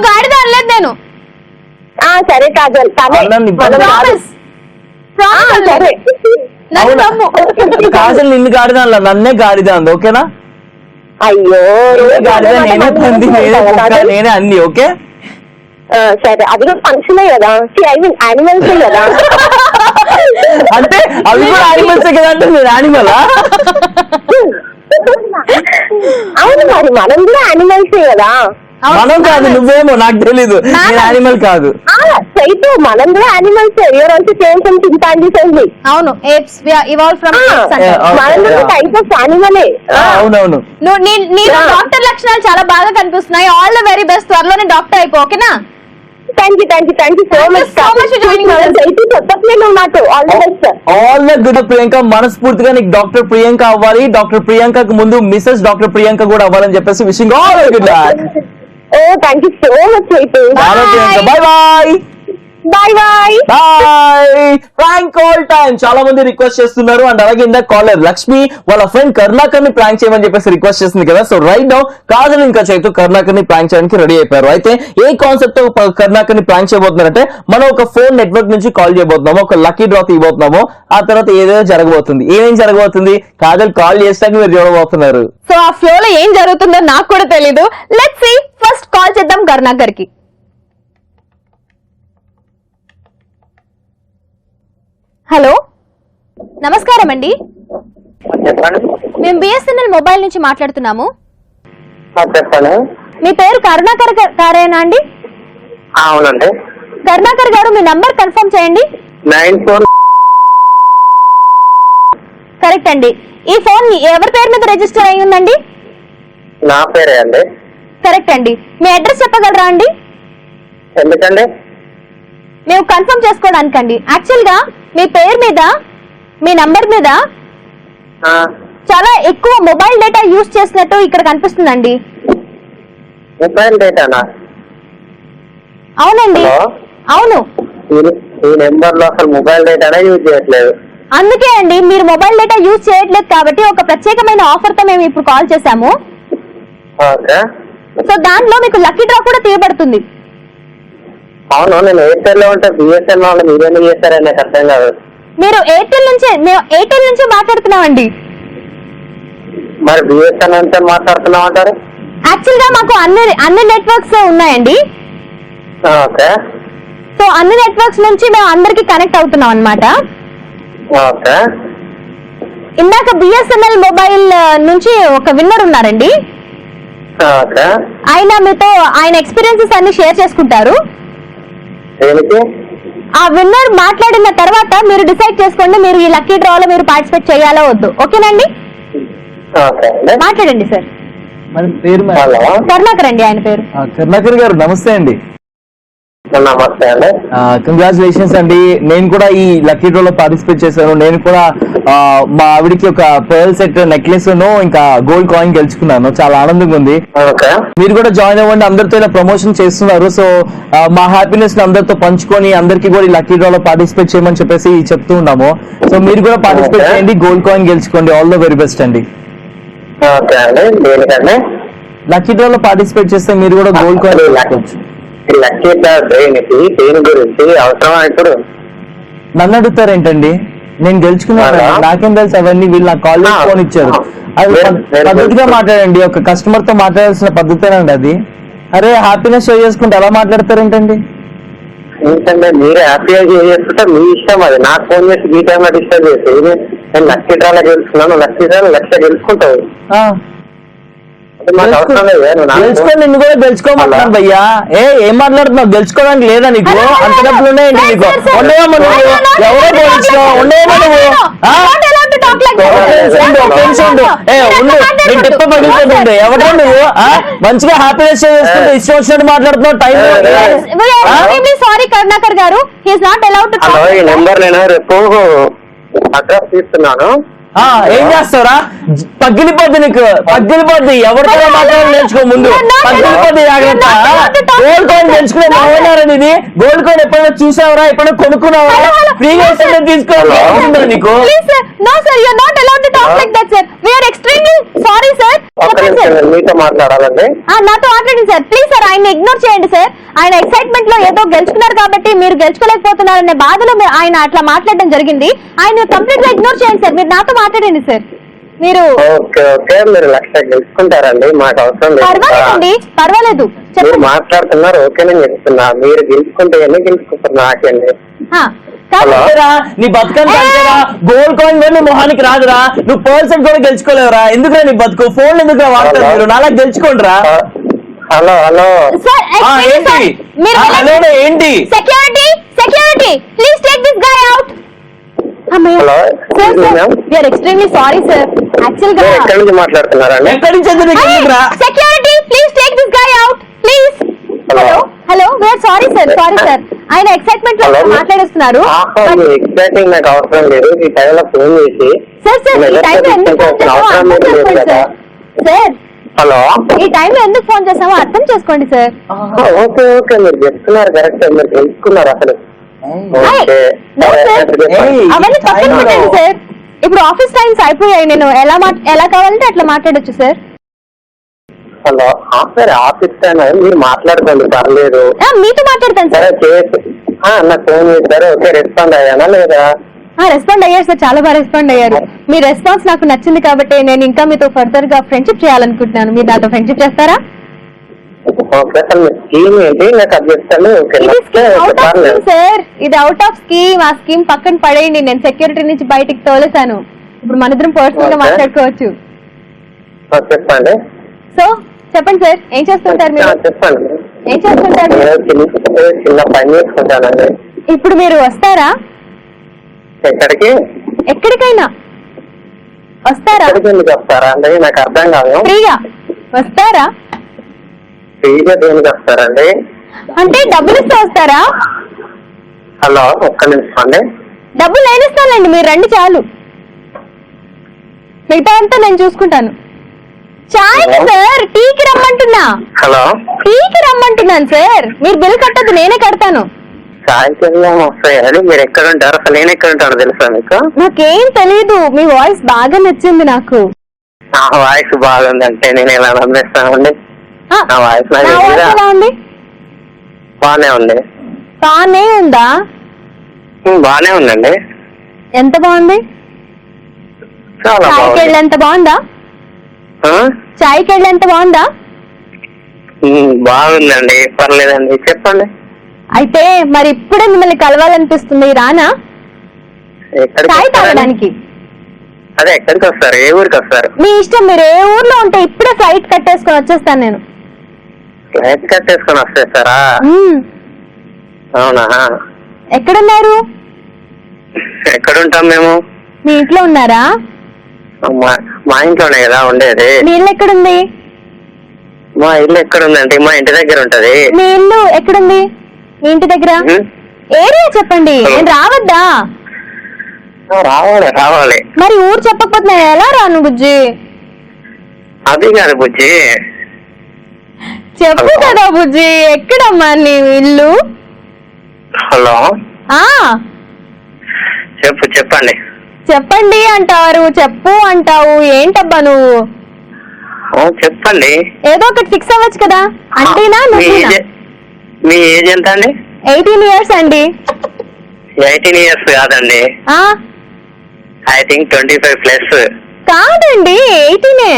Speaker 1: గాడిద అనలేదు నేను.
Speaker 4: సరే కాజల్, సరే
Speaker 2: కాజల్ నిన్ను గాడిద అలా, నన్నే గాడిద అంది. ఓకేనా?
Speaker 4: అయ్యో
Speaker 2: గాడిద నేనే, పంది నేనే, నేనే అన్ని. ఓకే
Speaker 4: సరే, అది కూడా మనుషులే కదా, ఐ మీన్ యానిమల్సే కదా.
Speaker 2: అంటే అవి కూడా యానిమల్సే కదా, అంటే నేను యానిమలా?
Speaker 4: అవును, మరి మనం కూడా యానిమల్సే కదా.
Speaker 2: మనం కాదు, నువ్వేమో నాకు తెలీదు, నేను యానిమల్ కాదు.
Speaker 4: చైతు, మనం కూడా animals, you are also same from chimpanzees only.
Speaker 1: అవును, apes, we are evolved from apes.
Speaker 4: మనం కూడా టైప్ ఆఫ్ యానిమలే.
Speaker 2: అవునవును,
Speaker 1: నీలో డాక్టర్ లక్షణాలు చాలా బాగా కనిపిస్తున్నాయి. ఆల్ ద వెరీ బెస్ట్, త్వరలోనే డాక్టర్ అయిపో. ఓకేనా?
Speaker 4: Thank you so much. Chaitu చెప్పట్లే నువ్వు నాకు. All the best.
Speaker 2: All the good Priyanka, మనస్ఫూర్తిగా నీకు డాక్టర్ ప్రియాంక అవ్వాలి, డాక్టర్ ప్రియాంకకు ముందు మిసెస్ డాక్టర్ ప్రియాంక కూడా అవ్వాలని చెప్పేసి wishing all the good.
Speaker 4: Thank you so much Chaitu.
Speaker 2: Bye bye.
Speaker 4: Bye bye
Speaker 2: bye. Prank call time. చాలా మంది రిక్వెస్ట్ చేస్తున్నారు, అండ్ అలాగే ఇందాక కాలర్ లక్ష్మి వాళ్ళ ఫ్రెండ్ కరుణాకర్ ని ప్రాంక్ చేయమని చెప్పేసి రిక్వెస్ట్ చేస్తుంది కదా. సో రైట్ నౌ కాజల్ ఇంకా చైతు కరుణాకర్ ని ప్రాంక్ చేయడానికి రెడీ అయిపోయారు. అయితే ఏ కాన్సెప్ట్ తో కరుణాకర్ ని ప్రాంక్ చేయబోతున్నారంటే, మనం ఒక ఫోన్ నెట్వర్క్ నుంచి కాల్ చేయబోతున్నాము, ఒక లక్కీ డ్రా తీయబోతున్నాము, ఆ తర్వాత ఏదైనా జరగబోతుంది. ఏమేం జరగబోతుంది కాజల్ కాల్ చేస్తానికి మీరు చూడబోతున్నారు.
Speaker 1: సో ఆ ఫ్లో లో ఏం జరుగుతుందో నాకు కూడా తెలీదు. Let's see. ఫస్ట్ కాల్ చేద్దాం కరుణాకర్ కి. హలో, నమస్కారం అండి. మేము బిఎస్ఎన్ఎల్ మొబైల్ నుంచి మాట్లాడుతున్నాము. మీ పేరు కరుణాకర్ గారేనా అండి?
Speaker 3: అవునండి.
Speaker 1: కరుణాకర్ గారు, మీ నంబర్ కన్ఫర్మ్ చేయండి.
Speaker 3: 94
Speaker 1: కరెక్ట్ అండి. ఈ ఫోన్ ఎవరి పేరు మీద రిజిస్టర్ అయి ఉందండి?
Speaker 5: నా పేరే అండి.
Speaker 1: కరెక్ట్ అండి. మీ అడ్రస్ చెప్పగలరా అండి?
Speaker 5: ఎందుకండి?
Speaker 1: మేము కన్ఫర్మ్ చేసుకోవడానికండి. యాక్చువల్ గా మీ పేరు మీద, మీ నంబర్ మీద చాలా ఎక్కువ మొబైల్ డేటా యూజ్ చేసినట్టు ఇక్కడ కనిపిస్తుందండి.
Speaker 5: మొబైల్ డేటానా?
Speaker 1: అవునండి. అవును.
Speaker 5: ఈ నెంబర్ లో అసలు మొబైల్ డేటానే యూజ్ చేయట్లేదు.
Speaker 1: అందుకే అండి, మీరు మొబైల్ డేటా యూజ్ చేయట్లేదు కాబట్టి ఒక ప్రత్యేకమైన ఆఫర్ తో మేము ఇప్పుడు కాల్ చేశాము.
Speaker 5: ఓకే.
Speaker 1: సో దాంట్లో మీకు లక్కీ డ్రా కూడా తీయబడుతుంది.
Speaker 5: అవును, నేను ఎయిర్టెల్ లో ఉంటే బిఎస్ఎన్ వాళ్ళు మీరేమి చేస్తారని నాకు అర్థం కాదు.
Speaker 1: మీరు మేము ఎయిర్టెల్ నుంచి మాట్లాడుతున్నామండి.
Speaker 5: మరి బిఎస్ఎన్ అంటే మాట్లాడుతున్నాం అంటారు?
Speaker 1: యాక్చువల్ గా మాకు అన్ని నెట్వర్క్స్ ఉన్నాయండి.
Speaker 5: ఓకే.
Speaker 1: సో అన్ని నెట్వర్క్స్ నుంచి మేము అందరికి కనెక్ట్ అవుతున్నాం అన్నమాట.
Speaker 5: ఓకే.
Speaker 1: ఇందాక బిఎస్ఎన్ఎల్ మొబైల్ నుంచి ఒక విన్నర్ ఉన్నారండి.
Speaker 5: ఓకే.
Speaker 1: ఆయన మీతో ఆయన ఎక్స్పీరియన్సెస్ అన్ని షేర్ చేసుకుంటారు.
Speaker 5: దేనికి?
Speaker 1: ఆ విన్నర్ మాట్లాడిన తర్వాత మీరు డిసైడ్ చేసుకోండి, మీరు ఈ లక్కీ డ్రాలో మీరు పార్టిసిపేట్ చేయాలో వద్దు. ఓకేనండి?
Speaker 5: ఓకే అండి.
Speaker 1: మాట్లాడండి సార్.
Speaker 2: మరి పేరు
Speaker 5: హలో,
Speaker 1: కరుణాకర్ అండి ఆయన పేరు.
Speaker 2: కరుణాకర్ గారు నమస్తే అండి.
Speaker 5: నమస్తే అండి.
Speaker 2: కంగ్రాచులేషన్స్ అండి. నేను కూడా ఈ లక్కీ డ్రాలో పార్టిసిపేట్ చేశాను. నేను కూడా మా ఆవిడికి ఒక పర్ల్ సెట్ నెక్లెస్ ఇంకా గోల్డ్ కాయిన్ గెలుచుకున్నాను. చాలా ఆనందంగా ఉంది.
Speaker 5: ఓకే.
Speaker 2: మీరు కూడా జాయిన్ అవ్వండి. అందరితో ఇలా ప్రమోషన్ చేస్తున్నారు. సో మా హ్యాపీనెస్ ని అందరితో పంచుకొని అందరికీ కూడా ఈ లక్కీ డ్రాలో పార్టిసిపేట్ చేయమని చెప్పేసి చెప్తూ ఉన్నాము. సో మీరు కూడా పార్టిసిపేట్ చేయండి, గోల్డ్ కాయిన్ గెలుచుకోండి. ఆల్ ద వెరీ బెస్ట్ అండి.
Speaker 5: ఓకే అండి. దేనికండి?
Speaker 2: లక్కీ డ్రాలో పార్టిసిపేట్ చేస్తే మీరు కూడా గోల్డ్ కాయిన్
Speaker 5: లక్కీ డ్రా దేనికి, దేని గురించి అవసరమా ఇప్పుడు?
Speaker 2: నన్ను అడుగుతారేంటండి? నేను గెలుచుకున్నాను, నాకేం తెలుసు అవన్నీ. వీళ్ళు నాకు కాల్ చేసి ఫోన్ ఇచ్చారు. అది పద్ధతిగా మాట్లాడండి. ఒక కస్టమర్ తో మాట్లాడాల్సిన పద్ధతేనండి అది. అరే హ్యాపీనెస్ షేర్ చేసుకుంటే ఎలా మాట్లాడతారేంటండి?
Speaker 5: ఏంటంటే మీరు హ్యాపీగా చేసుకుంటే మీ ఇష్టం. అది నాకు ఫోన్ చేసి ఈ టైంలో డిస్టర్బ్ చేసి నేను లక్కీ డ్రాలో గెలుచుకున్నాను, లక్కీ డ్రాలో లక్ష గెలుచుకుంటావు.
Speaker 2: గెలుచుకొని నిన్ను కూడా గెలుచుకోమంటున్నాను భయ్యా. ఏం మాట్లాడుతున్నావు? గెలుచుకోవడానికి లేదా నీకు? అంత డబ్బులు ఉన్నాయండి నీకు? ఉండేవమ్మా నువ్వు? ఎవరో గెలుచున్నావు? ఉండేవమ్మా నువ్వు? నీ టిప్ప పడిపోతుంది. ఎవరో నువ్వు మంచిగా హ్యాపీనెస్ చేసుకుంటూ ఇష్టం వచ్చినట్టు మాట్లాడుతున్నావు. టైం
Speaker 1: సారీ కరుణాకర్ గారు, he is not allowed to talk.
Speaker 5: ఈ నెంబర్ నేను రేపు అడ్రస్ తీస్తున్నాను.
Speaker 2: ఏం చేస్తావురా? పగిలిపోద్ది నీకు, పగిలిపోద్ది. ఎవరితో మాట్లాడాలి నేర్చుకో ముందు. పగిలిపోద్ది. జాగ్రత్త. గోల్డ్ కాయిన్ తెచ్చుకునే బాగున్నారని ఇది. గోల్డ్ కాయిన్ ఎప్పుడైనా చూసావరా? ఎప్పుడైనా కొనుక్కున్నావా? ఫ్రీగా తీసుకోవాలి నీకు.
Speaker 1: No sir, you are not allowed to talk like that sir. We are extremely sorry sir.
Speaker 5: మీతో మాట్లాడాలండి.
Speaker 1: నాతో మాట్లాడండి సార్ ప్లీజ్ సార్. ఆయన ఇగ్నోర్ చేయండి సార్. ఆయన ఎక్సైట్మెంట్ లో ఏదో గెలుచుకున్నారు కాబట్టి మీరు గెలుచుకోలేకపోతున్నారనే బాధలో ఆయన అట్లా మాట్లాడడం జరిగింది. ఆయన కంప్లీట్ గా ఇగ్నోర్ చేయండి సార్. మీరు నాతో మాట్లాడండి సార్. మీరు
Speaker 5: ఓకే ఓకే, మీరు లక్ష గెలుచుకుంటారండి, మాకు అవసరం లేదు.
Speaker 1: పర్వాలేదండి, పర్వాలేదు.
Speaker 5: మీరు మాట్లాడుతున్నారు, ఓకే నేను చెప్తున్నా. మీరు గెలుచుకుంటే ఎన్ని గెలుచుకుంటారు నాకండి?
Speaker 2: నీ బతుకని గోల్డ్ కాయిన్ నీ మొహానికి రాదురా. నువ్వు పర్సెంట్ కూడా గెలుచుకోలేవురా. ఎందుకురా నీ బతుకు? ఫోన్ ఎందుకురా వాడతారు మీరు? నాలా గెలుచుకోండిరా.
Speaker 5: హలో హలో
Speaker 2: ఏంటి?
Speaker 1: Security security please take this guy out.
Speaker 5: Hello,
Speaker 1: extremely sorry sir. Actual గా
Speaker 5: ఎక్కడి నుంచి మాట్లాడుతున్నారండి?
Speaker 2: ఎక్కడి నుంచి?
Speaker 1: Security please take this guy out please. Hello hello, where sorry sir, sorry sir. ఆయన ఎక్సైట్మెంట్ లో మాట్లాడేస్తున్నారు.
Speaker 5: ఎక్సైటింగ్ నాకు అవసరం లేదు. ఈ టైంలో ఫోన్ చేసి
Speaker 1: సార్ ఈ టైంలో ఎందుకు ఫోన్ చేసామో అర్థం చేసుకోండి సార్. సార్
Speaker 5: హలో,
Speaker 1: ఈ టైంలో ఎందుకు ఫోన్ చేసామో అర్థం చేసుకోండి సార్.
Speaker 5: ఓకే ఓకే, మీరు చెప్తున్నారు కరెక్ట్. మీరు తెలుసుకున్నారు అసలు.
Speaker 1: అవన్నీ పక్కన పెట్టండి సార్. ఇప్పుడు ఆఫీస్ టైమ్స్ అయిపోయాయి. నేను ఎలా కావాలంటే అట్లా మాట్లాడొచ్చు సార్.
Speaker 5: హలో, సరే ఆఫీస్ టైం మీరు మాట్లాడుకోండి, పర్లేదు.
Speaker 1: మీతో మాట్లాడతాను సార్.
Speaker 5: సరే చేసి నాకు ఫోన్ చేశారు. ఓకే, రెస్పాండ్ అయ్యానా లేదా?
Speaker 1: రెస్పాండ్ అయ్యారు సార్, చాలా బాగా రెస్పాండ్ అయ్యారు. మీ రెస్పాన్స్ నాకు నచ్చింది కాబట్టి నేను ఇంకా మీతో ఫర్దర్ గా ఫ్రెండ్షిప్ చేయాలనుకుంటున్నాను. మీరు నాతో ఫ్రెండ్షిప్ చేస్తారా?
Speaker 5: ఓకే సార్, మీ స్కీమ్ ఏంటి నాకు అది చెప్తాను.
Speaker 1: సార్ ఇది అవుట్ ఆఫ్ స్కీమ్. ఆ స్కీమ్ పక్కన పడేయండి. నేను సెక్యూరిటీ నుంచి బయటికి తోలేసాను. ఇప్పుడు మన ఇద్దరం పర్సనల్ గా మాట్లాడుకోవచ్చు.
Speaker 5: చెప్పండి.
Speaker 1: సో చెప్పండి సార్, ఏం చేస్తుంటారు మీరు?
Speaker 5: చెప్పండి.
Speaker 1: ఏం చేస్తుంటారు?
Speaker 5: చిన్న పని చేసుకుంటానండి.
Speaker 1: ఇప్పుడు మీరు వస్తారా?
Speaker 5: ఎక్కడికి?
Speaker 1: ఎక్కడికైనా. వస్తారా?
Speaker 5: ఎక్కడికి ఎందుకు వస్తారా అండి? నాకు అర్థం కాదు.
Speaker 1: ఫ్రీగా వస్తారా?
Speaker 5: ఫ్రీగా దేనికి వస్తారండి?
Speaker 1: అంటే డబ్బులు ఇస్తే వస్తారా?
Speaker 5: హలో, ఒక్క నిమిషం అండి.
Speaker 1: డబ్బులు నేను ఇస్తానండి, మీరు రండి చాలు, మిగతా అంతా నేను చూసుకుంటాను. చాయ్ సార్, టీకి రమ్మంటున్నా.
Speaker 5: హలో,
Speaker 1: టీకి రమ్మంటున్నాను సార్, మీరు బిల్ కట్టద్దు, నేనే కడతాను.
Speaker 5: చాయ్కి వెళ్ళాం వస్తాయండి. మీరు ఎక్కడ ఉంటారు? అసలు నేను ఎక్కడ ఉంటాను తెలుసా మీకు?
Speaker 1: నాకేం తెలీదు, మీ వాయిస్ బాగా నచ్చింది నాకు.
Speaker 5: నా వాయిస్ బాగుందంటే నేను ఎలా నమ్మేస్తానండి? నా వాయిస్
Speaker 1: నా వాయిస్ ఎలా ఉంది?
Speaker 5: బాగానే ఉంది.
Speaker 1: బానే ఉందా?
Speaker 5: బాగానే ఉందండి.
Speaker 1: ఎంత బాగుంది?
Speaker 5: చాలా
Speaker 1: చాయ్కి
Speaker 5: బాగుంది.
Speaker 1: వెళ్ళి ఎంత బాగుందా? చాయ్కి వెళ్ళి ఎంత బాగుందా?
Speaker 5: బాగుందండి, పర్లేదండి. చెప్పండి.
Speaker 1: అయితే మరి ఇప్పుడే మిమ్మల్ని కలవాలనిపిస్తుంది, రానా
Speaker 5: ఎక్కడికి
Speaker 1: చాయ్
Speaker 5: వస్తారండి?
Speaker 1: తాగడానికి?
Speaker 5: అదే ఎక్కడికి వస్తారు? ఏ ఊరికి వస్తారు?
Speaker 1: మీ ఇష్టం, మీరు ఏ ఊర్లో ఉంటే ఇప్పుడే ఫ్లైట్ కట్టేసుకొని వచ్చేస్తాను నేను.
Speaker 5: ఫ్లైట్ కట్టేసుకొని వస్తేస్తారా? అవునా?
Speaker 1: ఎక్కడున్నారు?
Speaker 5: ఎక్కడ ఉంటాం మేము?
Speaker 1: మీ ఇంట్లో ఉన్నారా?
Speaker 5: మా ఇంట్లోనే కదా ఉండేది.
Speaker 1: మీ ఇల్లు ఎక్కడుంది?
Speaker 5: మా ఇల్లు ఎక్కడ ఉందండి? మా ఇంటి దగ్గర ఉంటది.
Speaker 1: మీ ఇల్లు ఎక్కడుంది? మీ ఇంటి దగ్గర ఏరియా చెప్పండి, నేను రావద్దా?
Speaker 5: రావాలి రావాలి.
Speaker 1: మరి ఊరు చెప్పకపోతే నేను ఎలా రాను బుజ్జి?
Speaker 5: అది కాదు బుజ్జి,
Speaker 1: చెప్పు కదా బుజ్జి, ఎక్కడమ్మా నీ ఇల్లు?
Speaker 5: హలో,
Speaker 1: ఆ
Speaker 5: చెప్పండి.
Speaker 1: చెప్పండి అంటారు, చెప్పు అంటావు, ఏంటబ్బా నువ్వు?
Speaker 5: చెప్పండి.
Speaker 1: ఏదో ఒకటి ఫిక్స్ అవ్వచ్చు కదా. అంటేనా
Speaker 5: మీ ఏజ్ ఎంత అండి?
Speaker 1: 18 years అండి.
Speaker 5: 18 years కాదండి, ఐ థింక్ 25+.
Speaker 1: కాదండి, 18.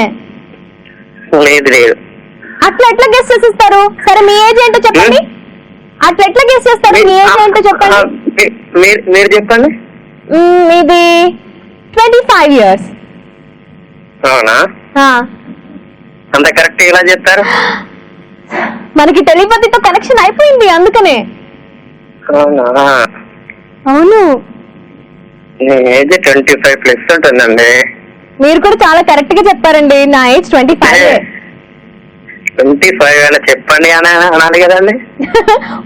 Speaker 5: లేదు.
Speaker 1: అట్లా ఎట్లా గెస్ చేసిస్తారు? సరే మీ ఏజ్ ఏంటో చెప్పండి. అట్లా ఎట్లా గెస్ చేస్తారు? మీ ఏజ్ ఏంటో చెప్పండి.
Speaker 5: మీరు చెప్పండి.
Speaker 1: ఇది 25 years.
Speaker 5: అవునా? అంత కరెక్ట్ ఎలా చెప్తారు?
Speaker 1: మనకి టెలిపతితో కనెక్షన్ అయిపోయింది, అందుకనే.
Speaker 5: అవునా?
Speaker 1: అవును,
Speaker 5: నీ ఏజ్ 25+ ఉంటుందండి.
Speaker 1: మీరు కూడా చాలా కరెక్ట్ గా చెప్పారండి, నా ఏజ్ 25.
Speaker 5: 25 అని చెప్పండి అని అనాలి కదండి.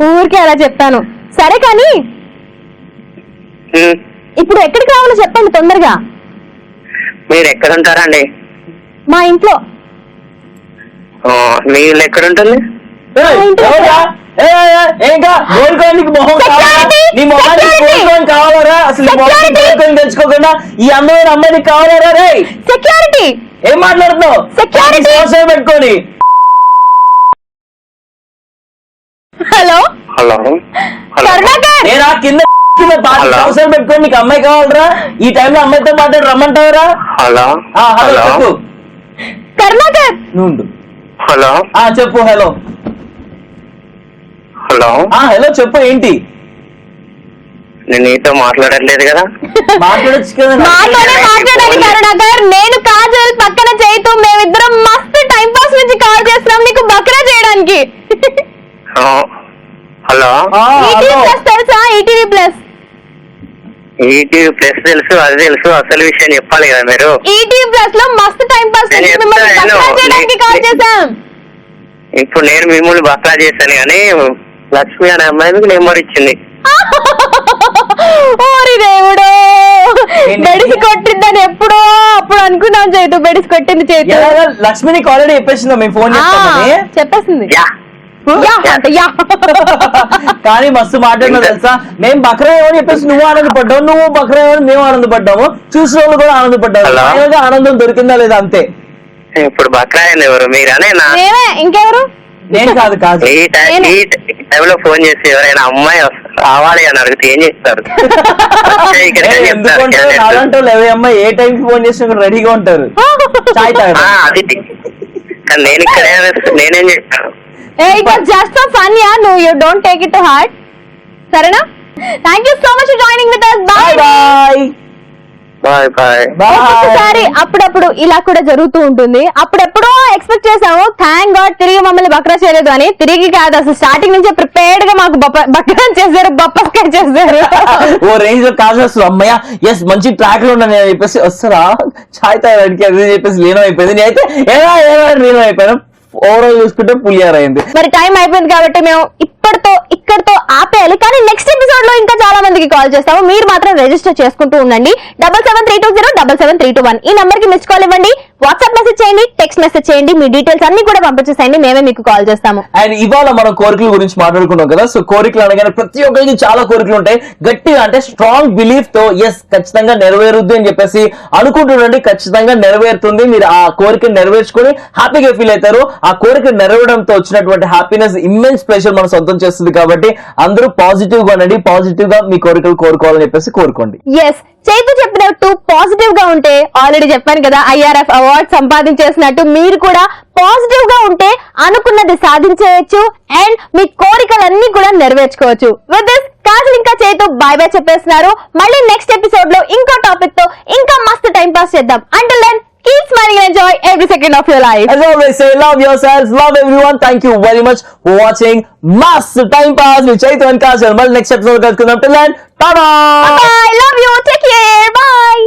Speaker 1: ఊరికే అలా చెప్తాను. సరే కానీ ఇప్పుడు ఎక్కడికి రావాలో చెప్పండి తొందరగా.
Speaker 5: మీరు ఎక్కడ ఉంటారండి?
Speaker 1: మా ఇంట్లో.
Speaker 5: మీ ఇల్లు ఎక్కడ ఉంటుంది?
Speaker 2: కావాలరా? అసలు తెలుసుకోకుండా ఈ అందమైన అమ్మాయిని కావాలరా? రే
Speaker 1: సెక్యూరిటీ,
Speaker 2: ఏం మాట్లాడుతున్నావు?
Speaker 1: సెక్యూరిటీ
Speaker 2: పెట్టుకొని.
Speaker 1: హలో
Speaker 5: హలో,
Speaker 1: కరుణాకర్,
Speaker 2: నేను కింద అవసరం పెట్టుకొని నీకు అమ్మాయి కావాలరా? ఈ టైంలో అమ్మాయితో మాట్లాడి రమ్మంటావరా?
Speaker 5: హలో
Speaker 2: హలో చెప్పు.
Speaker 1: కరుణాకర్
Speaker 2: నుండు.
Speaker 5: హలో
Speaker 2: చెప్పు. హలో
Speaker 5: హలో
Speaker 2: హలో చెప్పు. ఏంటి?
Speaker 5: నేను నీతో మాట్లాడట్లేదు కదా.
Speaker 2: మాట్లాడచ్చు కదా.
Speaker 1: మాట్లాడాలి కరుణాకర్. నేను కాజల్ పక్కన చేతు, మేమిద్దరం మస్తు టైం పాస్ నుంచి కాల్ చేస్తున్నాం నీకు బక్రా చేయడానికి.
Speaker 5: హలో,
Speaker 1: ఈటీవీ ప్లస్ తెలుసా? ఈటీవీ ప్లస్
Speaker 5: తెలుసు, అది తెలుసు. అసలు విషయం చెప్పాలి కదా మీరు.
Speaker 1: ఈటీవీ ప్లస్ లో మస్తు టైం పాస్ నుంచి మిమ్మల్ని బక్రా చేయడానికి కాల్ చేశాం.
Speaker 5: ఇప్పుడు నేను మిమ్మల్ని బక్రా చేశాను కానీ లక్ష్మి అనే అమ్మాయి మీకు నెంబర్ ఇచ్చింది.
Speaker 1: ఓరి దేవుడు, బెడిసి కొట్టిద్దని ఎప్పుడో అప్పుడు అనుకున్నాం చేతు. బెడిసి కొట్టింది చేతు.
Speaker 2: లక్ష్మి నీకు ఆల్రెడీ చెప్పేసిందా మేము ఫోన్ చేస్తామని?
Speaker 1: చెప్పేసింది.
Speaker 2: కానీ మస్తు మాట్లాడినా తెలుసా? మేము బక్రా ఏమని చెప్పేసి నువ్వు ఆనందపడ్డావు, నువ్వు బక్రా ఏమని మేము ఆనందపడ్డాము, చూసిన వాళ్ళు కూడా ఆనందపడ్డారు. ఆనందం దొరికిందా లేదా అంతే.
Speaker 5: ఇప్పుడు బక్రా అయింది ఎవరు? మీరనేనా?
Speaker 1: ఇంకెవరు?
Speaker 2: నేను కాదు కాదు.
Speaker 5: ఈ టైంలో ఫోన్ చేసి ఎవరైనా అమ్మాయి రావాలి అని అడిగితే ఏం చేస్తారు?
Speaker 2: అలాంటి అమ్మాయి ఏ టైం ఫోన్ చేసినా రెడీగా ఉంటారు. చాయ్ తాగడం
Speaker 5: అది నేను ఇక్కడ నేనేం చేస్తాను?
Speaker 1: జస్ట్ ఫర్ ఫన్ యా, నువ్వు you don't take it to heart, సరేనా? Thank you so much for joining with us.
Speaker 2: Bye bye.
Speaker 5: Bye bye.
Speaker 1: ఒక్కొక్కసారి అప్పుడప్పుడు ఇలా కూడా జరుగుతూ ఉంటుంది. అప్పుడెప్పుడో ఎక్స్పెక్ట్ చేసాము, థ్యాంక్ గాడ్ తిరిగి మమ్మల్ని బక్రా చేయలేదు అని. తిరిగి కాదు, అసలు స్టార్టింగ్ నుంచే ప్రిపేర్డ్ గా మాకు బక్రా చేశారు, బప్పస్కాయ చేశారు.
Speaker 2: ఓ రేంజ్ లో కాసేస్తారు, అమ్మయ్య ఎస్ మంచి ట్రాక్ లో ఉన్నాను అని చెప్పేసి వస్తారా ఛాయ్ తాగడానికి అది చెప్పేసి లీనం అయిపోయింది. నేనైతే ఏదో లీనం అయిపోయాను. ఓవరాల్ చూసుకుంటే పులియార్ అయింది.
Speaker 1: మరి టైం అయిపోయింది కాబట్టి మేము ఇక్కడితో ఆపేయాలి. కానీ నెక్స్ట్ ఎపిసోడ్ లో ఇంకా చాలా మందికి కాల్ చేస్తాము. మీరు మాత్రం రిజిస్టర్ చేసుకుంటూ ఉండండి. 7732077321 ఈ నంబర్ కి మిస్ కాల్ ఇవ్వండి, వాట్సాప్ మెసేజ్ చేయండి, టెక్స్ట్ మెసేజ్ చేయండి, మీ డీటెయిల్స్ అన్ని కూడా పంపించేసేయండి, మేమే మీకు కాల్ చేస్తాము.
Speaker 2: అండ్ ఇవాళ మనం కోరికల గురించి మాట్లాడుకున్నాం కదా. సో కోరికలు అనగానే ప్రతి ఒక్కరికి చాలా కోరికలు ఉంటాయి. గట్టిగా అంటే స్ట్రాంగ్ బిలీఫ్ తో ఎస్ ఖచ్చితంగా నెరవేరుద్ది అని చెప్పేసి అనుకుంటుండండి. ఖచ్చితంగా నెరవేరుతుంది. మీరు ఆ కోరికను నెరవేర్చుకొని హ్యాపీగా ఫీల్ అవుతారు. ఆ కోరిక నెరవేరడంతో వచ్చినటువంటి హ్యాపీనెస్ ఇమ్మెన్స్ ప్రెషర్ మనం సొంతం చేస్తుంది. కాబట్టి అందరూ పాజిటివ్ గా ఉండండి, పాజిటివ్ గా మీ కోరికలు కోరుకోవాలని చెప్పేసి కోరుకోండి.
Speaker 1: ఎస్, చైతు చెప్పినట్టు పాజిటివ్ గా ఉంటే, ఆల్రెడీ చెప్పాను కదా IRF అవార్డ్ సంపాదించేసినట్టు, మీరు కూడా పాజిటివ్ గా ఉంటే అనుకున్నది సాధించవచ్చు అండ్ మీ కోరికలన్నీ కూడా నెరవేర్చుకోవచ్చు. విత్ దిస్ కాజల్ ఇంకా చైతు బై బై చెప్పేస్తున్నారు. మళ్ళీ నెక్స్ట్ ఎపిసోడ్ లో ఇంకో టాపిక్ తో ఇంకా మస్తు టైం పాస్ చేద్దాం. Until then, keep smiling and enjoy every second of your life.
Speaker 2: As always say, love yourselves, love everyone. Thank you very much for watching Mast Time Pass with Chaitu and Kajal. Well, next episode, till then, ta-da!
Speaker 1: Bye, love you, take care, bye.